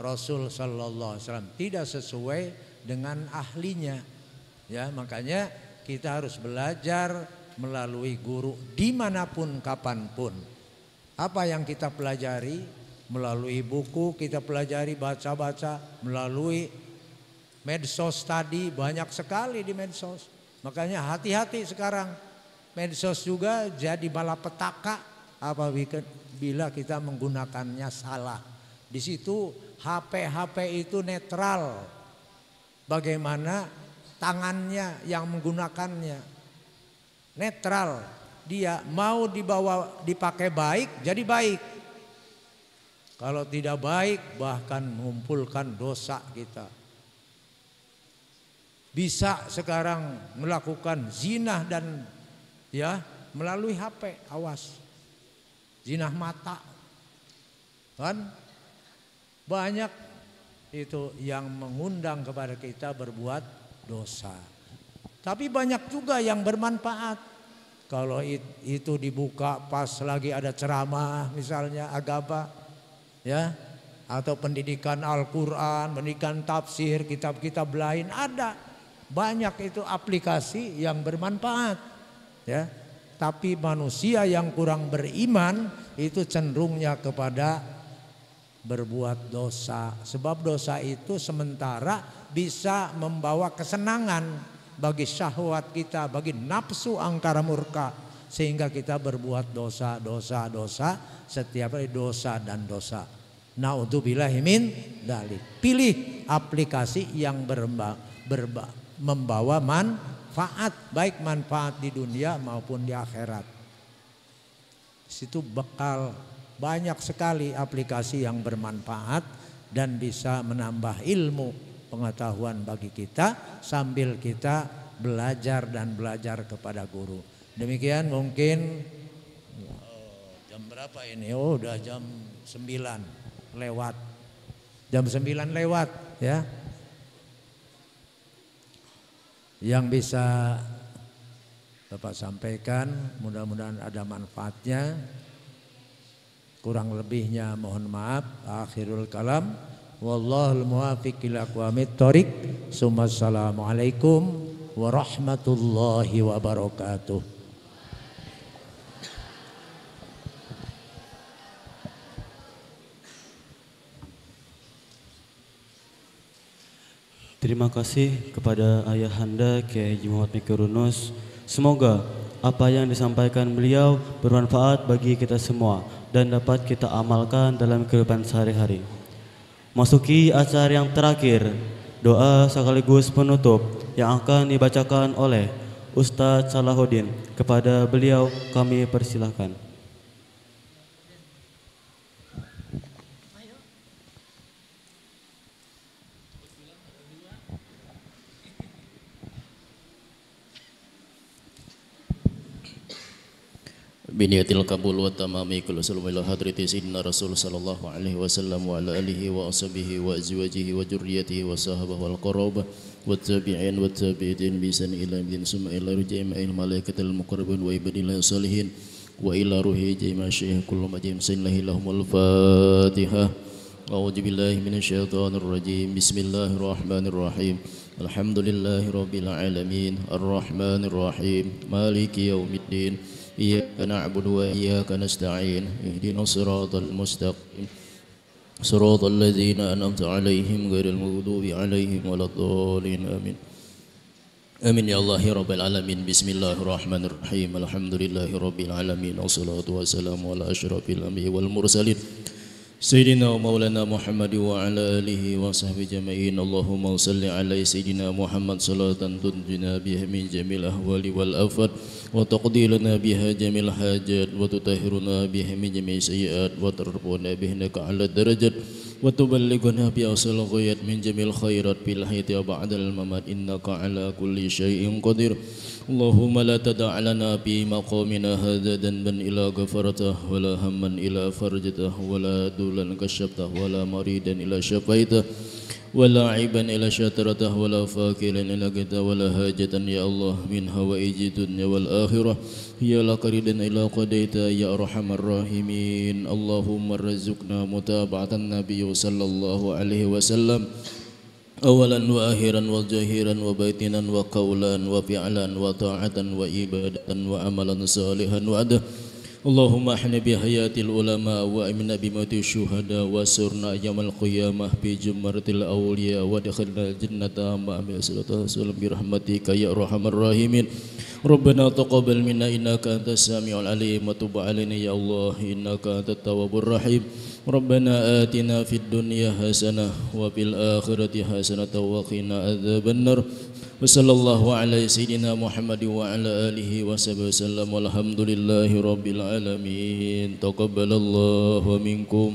Rasul sallallahu alaihi wasallam, tidak sesuai dengan ahlinya. Ya, makanya kita harus belajar melalui guru dimanapun kapanpun. Apa yang kita pelajari melalui buku, kita pelajari baca-baca, melalui medsos tadi, banyak sekali di medsos. Makanya hati-hati sekarang, medsos juga jadi malapetaka apabila kita menggunakannya salah. Di situ HP itu netral, bagaimana tangannya yang menggunakannya, netral. Dia mau dipakai baik, jadi baik. Kalau tidak baik, bahkan mengumpulkan dosa kita. Bisa sekarang melakukan zina dan ya melalui HP, awas. Zina mata. Kan banyak itu yang mengundang kepada kita berbuat dosa. Tapi banyak juga yang bermanfaat. Kalau itu dibuka pas lagi ada ceramah misalnya agama, ya, atau pendidikan Al-Quran, pendidikan tafsir, kitab-kitab lain, ada banyak itu aplikasi yang bermanfaat, ya. Tapi manusia yang kurang beriman itu cenderungnya kepada berbuat dosa. Sebab dosa itu sementara bisa membawa kesenangan bagi syahwat kita, bagi nafsu angkara murka, sehingga kita berbuat dosa, setiap hari dosa dan dosa. Naudzubillahi min dzalik. Pilih aplikasi yang membawa manfaat, baik manfaat di dunia maupun di akhirat. Situ bakal banyak sekali aplikasi yang bermanfaat dan bisa menambah ilmu pengetahuan bagi kita sambil kita belajar dan belajar kepada guru. Demikian mungkin jam berapa ini? Oh, udah jam 9 lewat. Jam 9 lewat, ya. Yang bisa Bapak sampaikan mudah-mudahan ada manfaatnya. Kurang lebihnya mohon maaf. Akhirul kalam. Wallahul muwaffiq ila aqwamit thoriq. Assalamualaikum warahmatullahi wabarakatuh. Terima kasih kepada Ayahanda Kiai Haji Muhammad Mikirunus. Semoga apa yang disampaikan beliau bermanfaat bagi kita semua dan dapat kita amalkan dalam kehidupan sehari-hari. Masuki acara yang terakhir, doa sekaligus penutup yang akan dibacakan oleh Ustadz Salahuddin. Kepada beliau kami persilahkan. Biniyatil kabul wa tamami kullu sallallahu ila hadrati sayyidina Rasul sallallahu alaihi wasallam wa ala alihi wa ashabihi wa azwajihi wa dzurriyyatihi wa sahbihi wal qarabah wa tabi'in wa tabi'in bi san ila min summa ila ruja'il malaikatil muqarrabin wa ibadillah salihin wa ila ruhi jami' syekh kullu majim sallahi lahumul fatihah. A'udzu billahi minasyaitonir rajim. Bismillahirrahmanirrahim. Alhamdulillahi rabbil alamin arrahmanir rahim maliki yaumiddin. إياك نعبد وإياك نستعين اهدنا الصراط المستقيم صراط الذين أنعمت عليهم غير المغضوب عليهم ولا الضالين آمين آمين يا الله رب العالمين بسم الله الرحمن الرحيم الحمد لله رب العالمين والصلاة والسلام على أشرف الأنبياء والمرسلين سيدنا ومولانا محمد وعلى آله وصحبه أجمعين اللهم صل على سيدنا محمد صلاة تنجينا بها من جميع الأهوال والآفات وتقضي لنا بها جميع الحاجات وتطهرنا بها من جميع السيئات وترفعنا بها على الدرجات وتبلغنا بأصل الغايات من جميع الخيرات في الحياة وبعد الممات إنك على كل شيء قدير اللهم لا تدع لنا في مقامنا هذا ذنبا إلا غفرته ولا هما إلا فرجته ولا دولا كشفته ولا مريدا إلا شفيته ولا عيبا إلا شطرته ولا فاكرا إلا قضى ولا حاجة يا الله من هوائج الدنيا والآخرة يا لك رضا إلا قضيت يا أرحم الراحمين اللهم ارزقنا متابعة النبي صلى الله عليه وسلم أولا وآخرا وظاهرا وباطنا وقولا وفعلا وطاعة وعبادة وعملا صالحا وعده اللهم احنا بحياة العلماء وامنا بموت الشهداء وسرنا يوم القيامة بجمرة الأولياء ودخلنا الجنة مع صلى الله عليه وسلم برحمتك يا أرحم الراحمين ربنا تقبل منا إنك أنت السميع العليم وتب علينا يا الله إنك أنت التواب الرحيم ربنا آتنا في الدنيا حسنة وفي الآخرة حسنة وقنا عذاب النار وصلى الله على سيدنا محمد وعلى آله وصحبه وسلم والحمد لله رب العالمين تقبل الله منكم.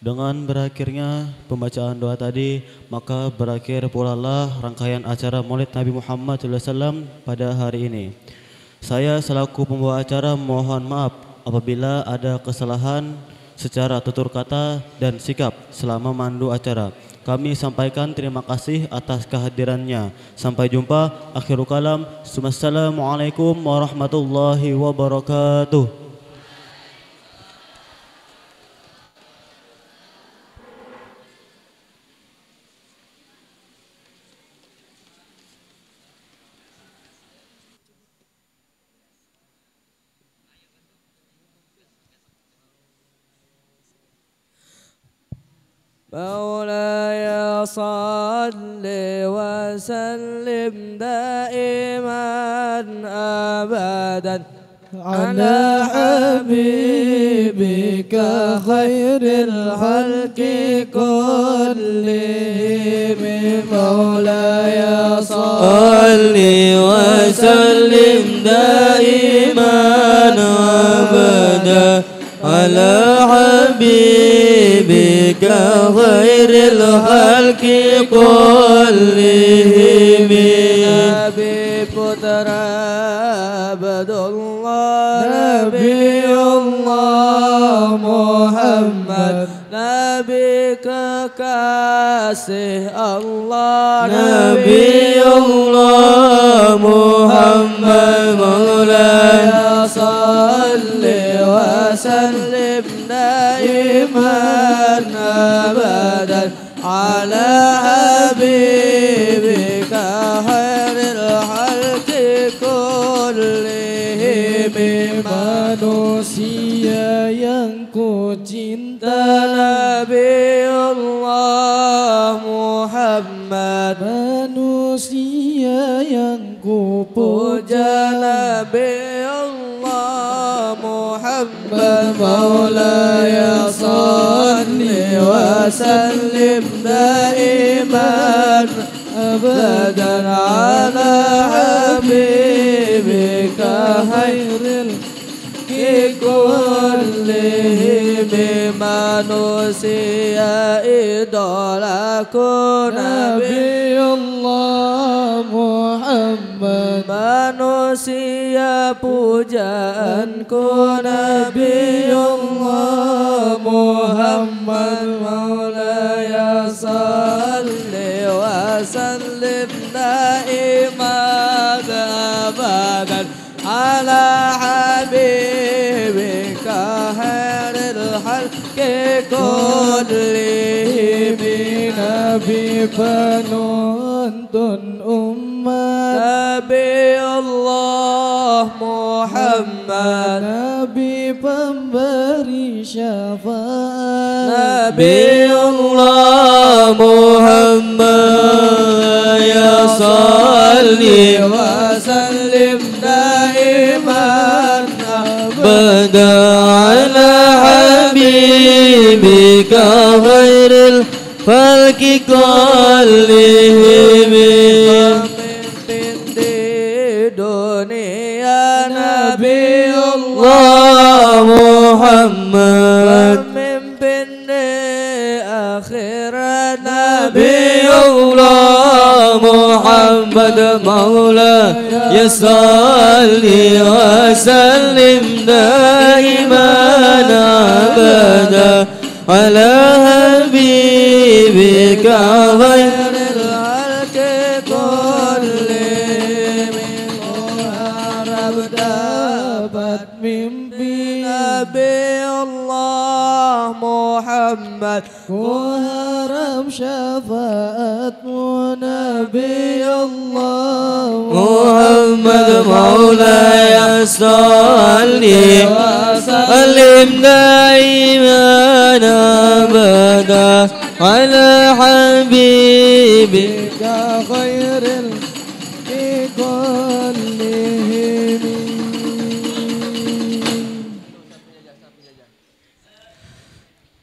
Dengan berakhirnya pembacaan doa tadi, maka berakhir pula lah rangkaian acara Maulid Nabi Muhammad SAW pada hari ini. Saya selaku pembawa acara mohon maaf apabila ada kesalahan secara tutur kata dan sikap selama mandu acara. Kami sampaikan terima kasih atas kehadirannya. Sampai jumpa. Akhirul kalam. Assalamualaikum warahmatullahi wabarakatuh. مولاي صل وسلم دائما أبدا على حبيبك خير الخلق كلهم مولاي صل وسلم دائما أبدا على حبيبك خير الخلق كلهم نبي putra Abdullah Nabi Allah Muhammad Nabi kekasih Allah Nabi Allah Muhammad Maulana salli wa sallim daiman abadan ala habibika khairil khalqi kullihim manusia yang ku cinta Nabi Allah Muhammad manusia yang ku puja Nabi Allah Muhammad Maulaya salli wa sallim daiman abadan ala habibika khairil kullihim manusia idolaku Nabi Allah Muhammad manusia pujaanku Nabi Allah Muhammad Maulaya salli wa sallim daiman abadan ala habibika khairil khalqi kullihim Nabi penuntun umat Nabi Allah Muhammad Nabi pemberi syafaat Nabi Allah Muhammad ya salli wa sallim daiman abada ala habibika khairil khalqi kullihim pemimpin di dunia Nabi Allah Muhammad pemimpin di akhirat Nabi Allah Muhammad Maula ya salli wa sallim daiman abada على حبيبك خير الخلق كلهم harap dapat mimpi Nabi Allah Muhammad, ku harap syafaatmu Nabi Allah Muhammad. Maulaya salli wa sallim daiman abada ala habibika khairil kullihim.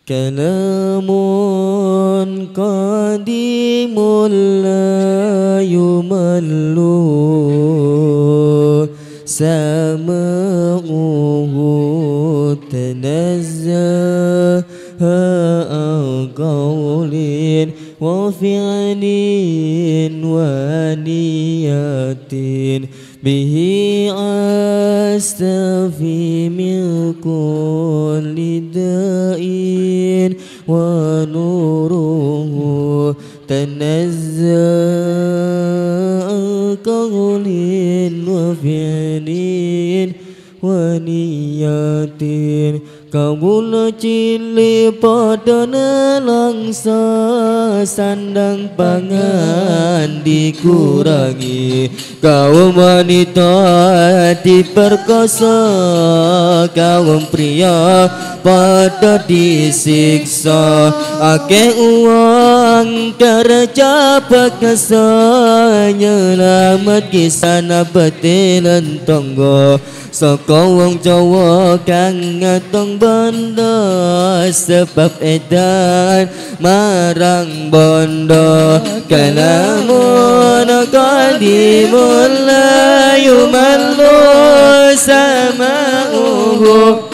Kalamun qadimun la yumallu sama'uhu tanazzaha an qawlin wa fi'lin wa niyatin bihi astafi min kulli da'in wa nuruhu tanazza'a qawlin wa fi'lin wa niyatin. Kawula cili padana langsa sandang pangan dikurangi, kaum wanita diperkosa, kaum pria pada disiksa. Akeh uang kerja bekasa nyelamat kisana betilan tonggo. Saka wong Jawa kang ngatong bondo, sebab edan marang bondo. Kalamun qadimun la yumallu sama'uhu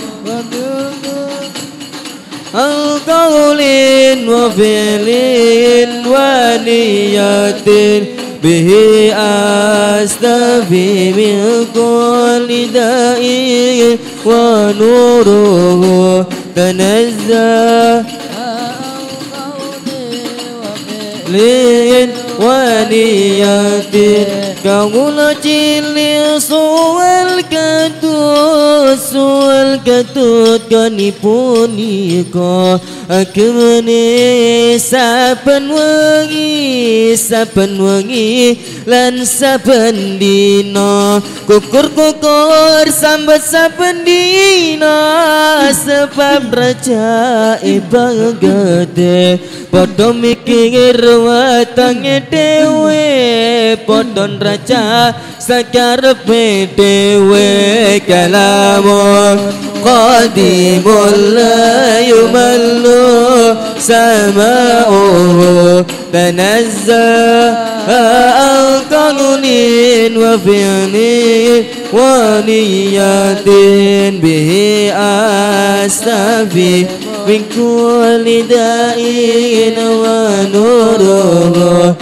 al-qawlin wa fi'lin wa niyatin bihi astafi min kulli da'in wa nuruhu tanazzaha lin wa niyatin. Kawula cili suwal ketut kanipunika akemene saben wengi lan saben dina kukur sambat saben dina, sebab raja ibang gede padha mikir watange dhewe, padha raja sakarepe dhewe. Kalamun qadimun la yumallu sama'uhu tanazzaha an qawlin wa fi'lin wa niyatin bihi astafi min kulli da'in wa nuruhu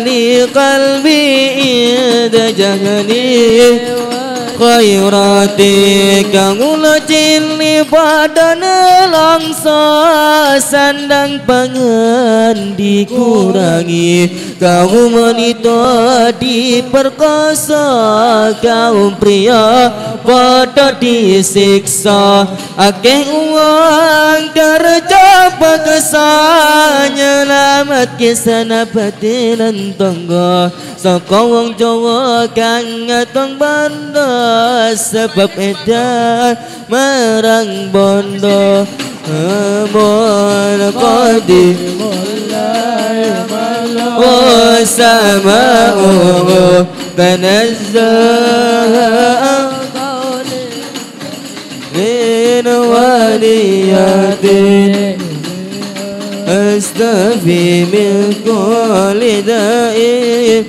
li qalbi idza jahani khairati. Kawula cili padana langsa sandang pangan dikurangi, kaum wanita diperkosa, kaum pria pada disiksa. Akeh uang kerja bekasa nyelamat kisana batilan tonggo. Saka wong Jawa kang ngatong bondo, sebab edan marang bondo. Amun qadimun la yumallu sama'uhu tanazzaha min wa niyatin astafi min kulli da'in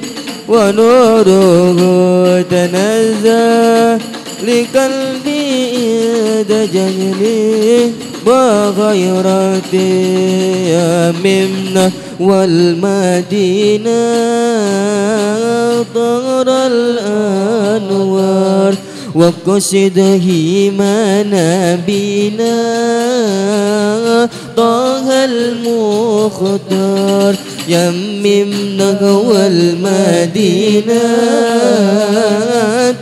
wa nuruhu tanazzaha liqalbi idza jahli wa khairati mimna wal madinah taral anwar wa qasidahi manabina طه المختار يممنا والمدينة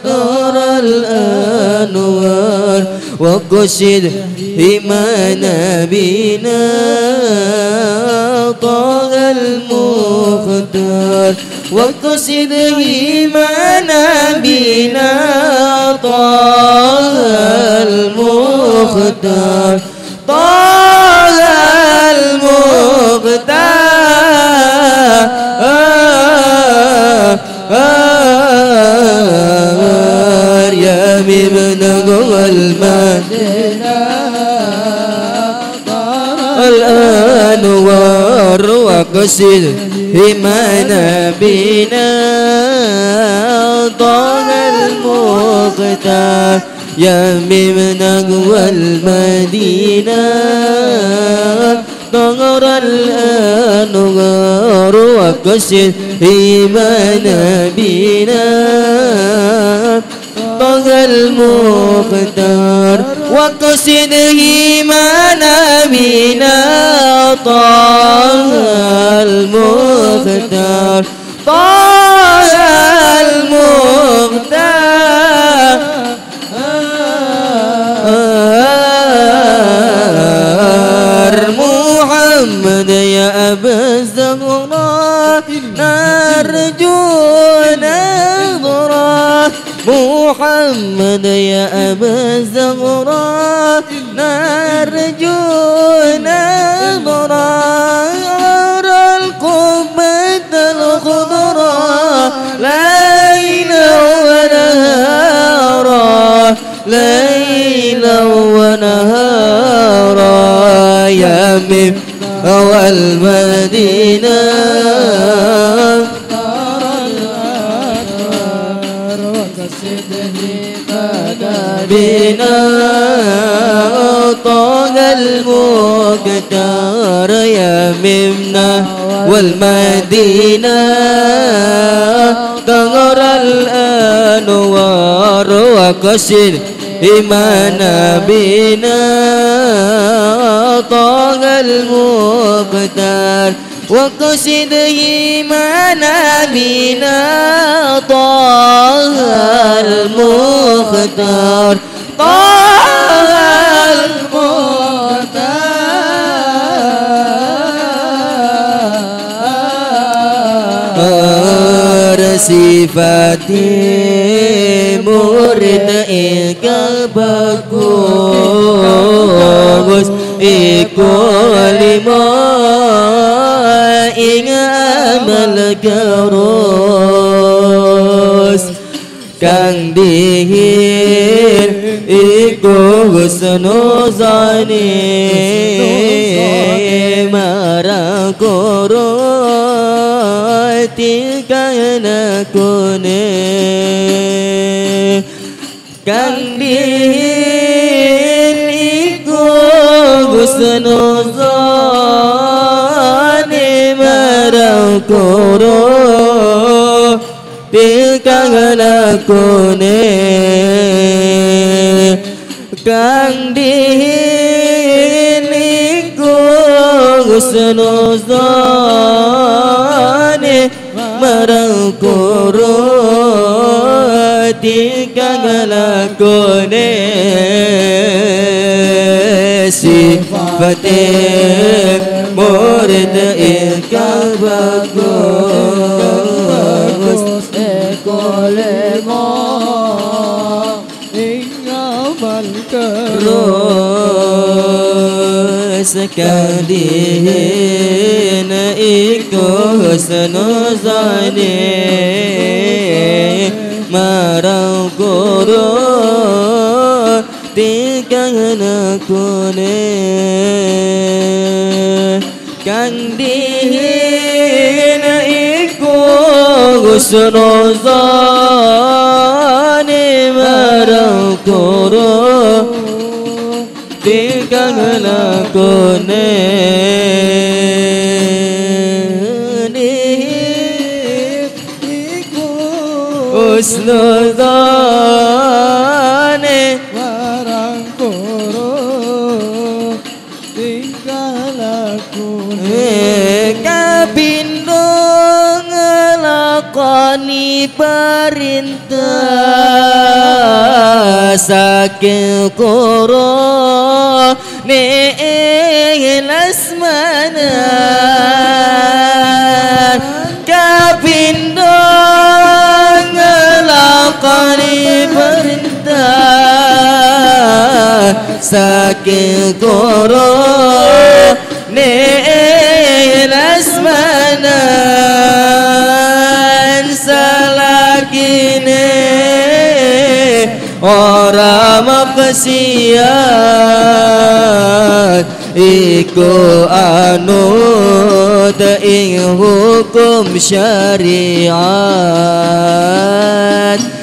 ترى الأنوار وقصد إيمانا بنا طه المختار وقصد إيمانا بنا طه المختار طه المختار يا مبنى المدينة الأنوار وقصد إيمانا بنا طه المختار يا ممنا والمدينة طهر الأنوار وقصد إيمانا بنا طه المختار وقصد إيمانا بنا طه المختار طه المختار محمد يا أبا الزهراء نرجو نظرة محمد يا أبا الزهراء نرجو نظرة أرى القبة الخضراء ليلا ونهارا ليلا ونهارا يا من والمدينة بنا طه المختار يا ممنا والمدينة طهر الأنوار وقصد إيمانا بنا طه المختار وقصد إيمانا بنا طه المختار طه المختار صفاتي مرد bagus ikul ma amal garus kang dihir iku husnu zani marakoro tikana kune kang dihir iku husnu zani marakoro tikana kune kang dihir iku husnu zani marakoro tikana kune sifate murid ikal bagus ekolemo ingamal terus sekalian ikut senozane marau koro tikana kone kang dihina iku husnuzane marau koro tikana kone iku husnuzane kapindo ngelakoni perintah saking koro ne lasmana kapindo ngelakoni perintah saking koro ne lasmanan salagine ora maksiat iku anut ing hukum syariat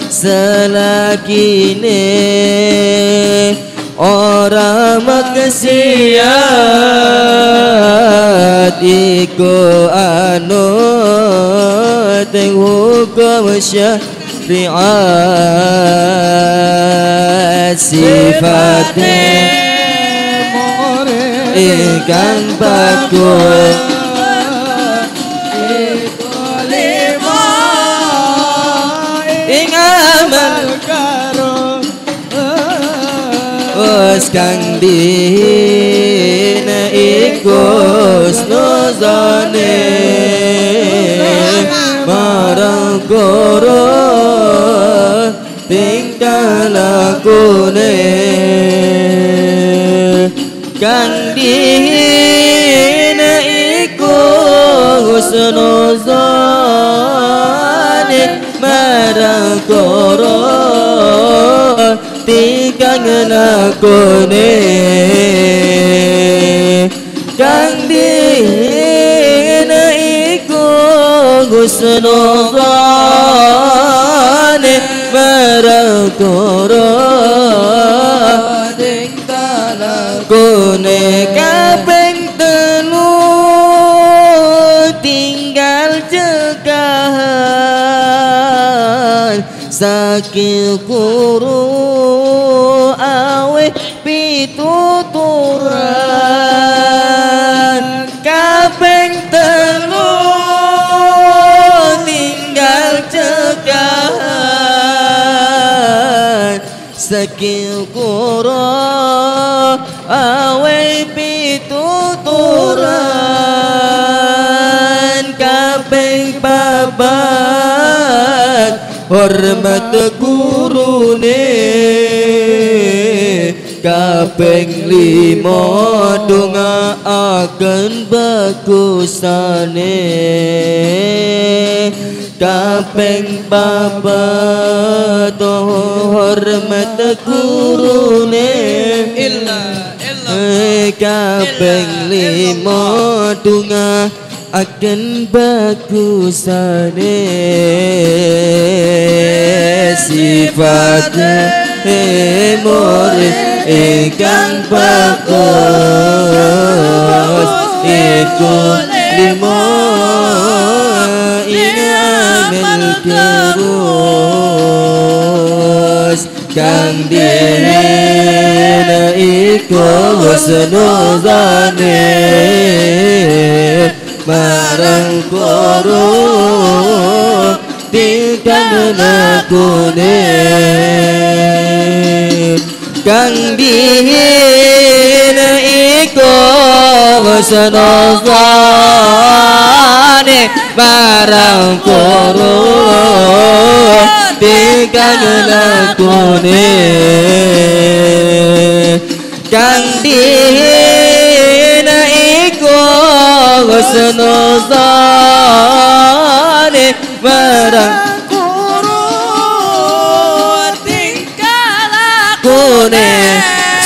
selagine ora maksiat iku anut ing hukum syariat sifatnya ingkang bagus ing amal wes kang dina iku snozane marang guru tingkah lakune kang dina iku snozane marang guru tingkah lakune kang dina iku snozane marang guru tingkah lakune kaping telu tinggal cegahan saking guru awe pituturan kaping telu tinggal cegahan saking guru awe pituturan kaping papat hormat gurune kaping lima dongaaken bagusane kaping papat hormat gurune kaping lima dongaaken bagusane sifatnya murid ingkang bagus iku lima ing amal terus kang dina iku snozane marang guru tingkah lakune kang dina iku snozane marang guru tingkah lakune kang dina iku snozane marang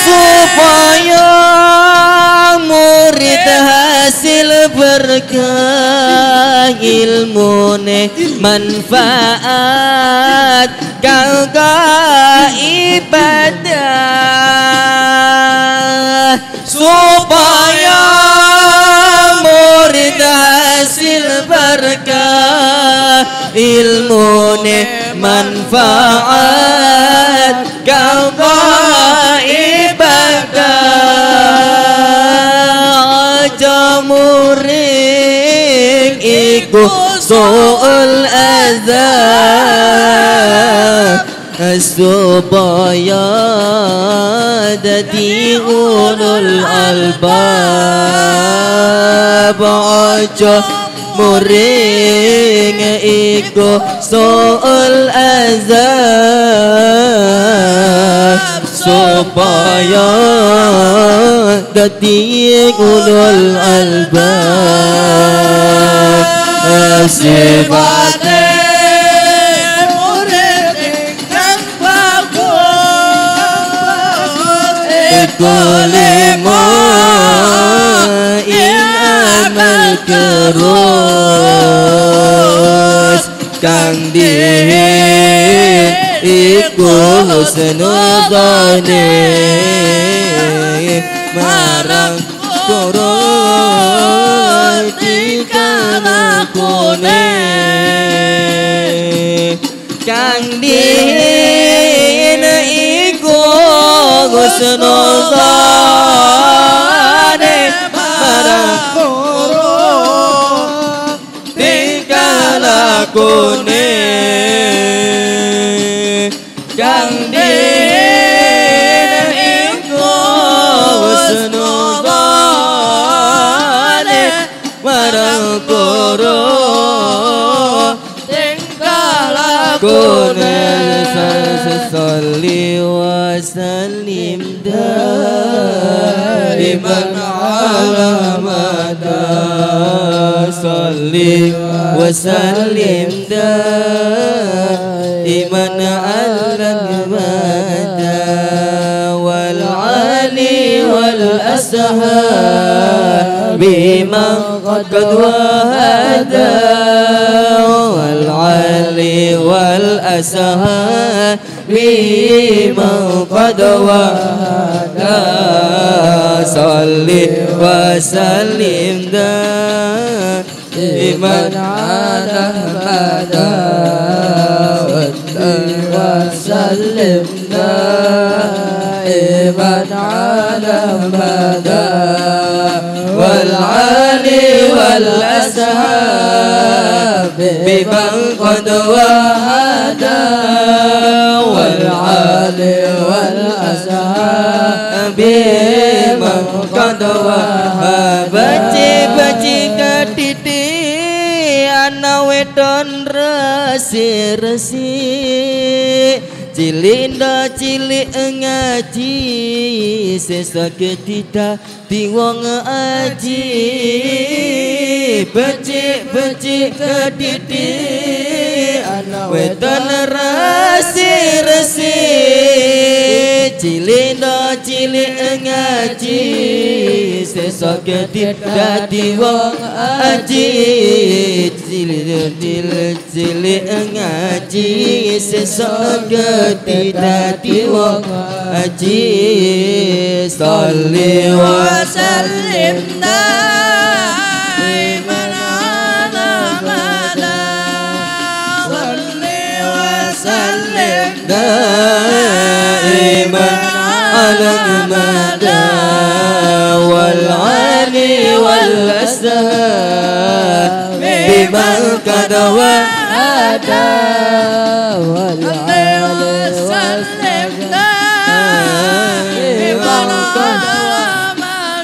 supaya murid hasil berkah ilmune manfaat kanggo ibadah supaya murid hasil berkah ilmune manfaat kanggo ibadah aja su'ul azab supaya dadi ulul albab aja muring iku su'ul azab supaya dadi ulul albab sifate murid ingkang bagus iku lima ing amal terus kang iku husnudzane marang turun tikalakune kang dihina iku husnudzane marang turun tikalakune kang dihina iku husnudzane marang turun tikalakune salli wa sallim daiman ala mada salli wa sallim daiman ala mada wal ali wal ashab bima qad wahada wal ali wal ashab bima qad wahada salli wa sallim daiman ala mada wa sallim daiman ala mada wal ali wal ashab biman qad wahada wal ali wal ashab biman qad wahaba baci katiti ana wedon resi-resi cilinda cilik ngaji sesake dadi wong aji becik-becik kedidi ana wedon resi-resi cilinda cilik ngaji sesake dadi wong aji cilik ngaji sesake dadi wong aji salli wa sallim daiman ala mada salli wa sallim daiman ala mada wal ali wal ashab biman qad wahada wal ali wal ashab biman qad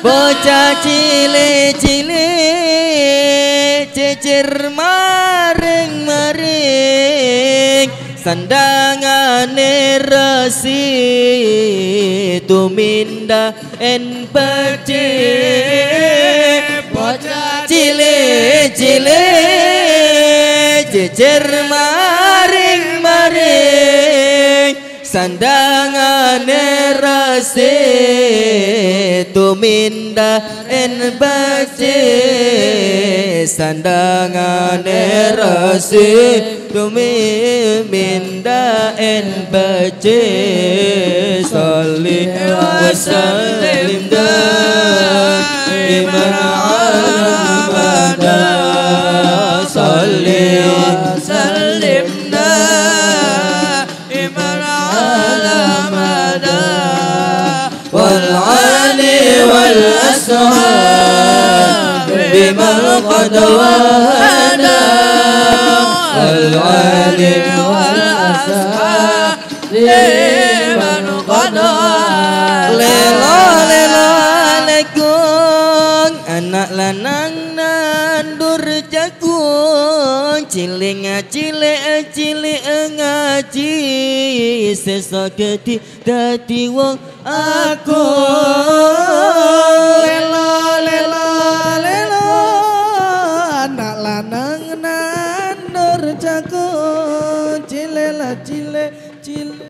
bocah cilik-cilik cecer maring-maring sandangane resi tuminda en becik bocah cilik-cilik cecer maring-maring sandangane resi tuminda en becik sandangane resi tuminda en becik salli wa sallim daiman ala mada salli wa sallim daiman ala mada wal ali wal ashab biman qad wahada والعالي والأصحاب لمن قضى Lelo lelo lekung anak lanang nandur jagung cilik cilik cilik ngaji sesok gede dadi wong aku lelo lelo lelo anak lanang nandur jagung cilik cilik cilik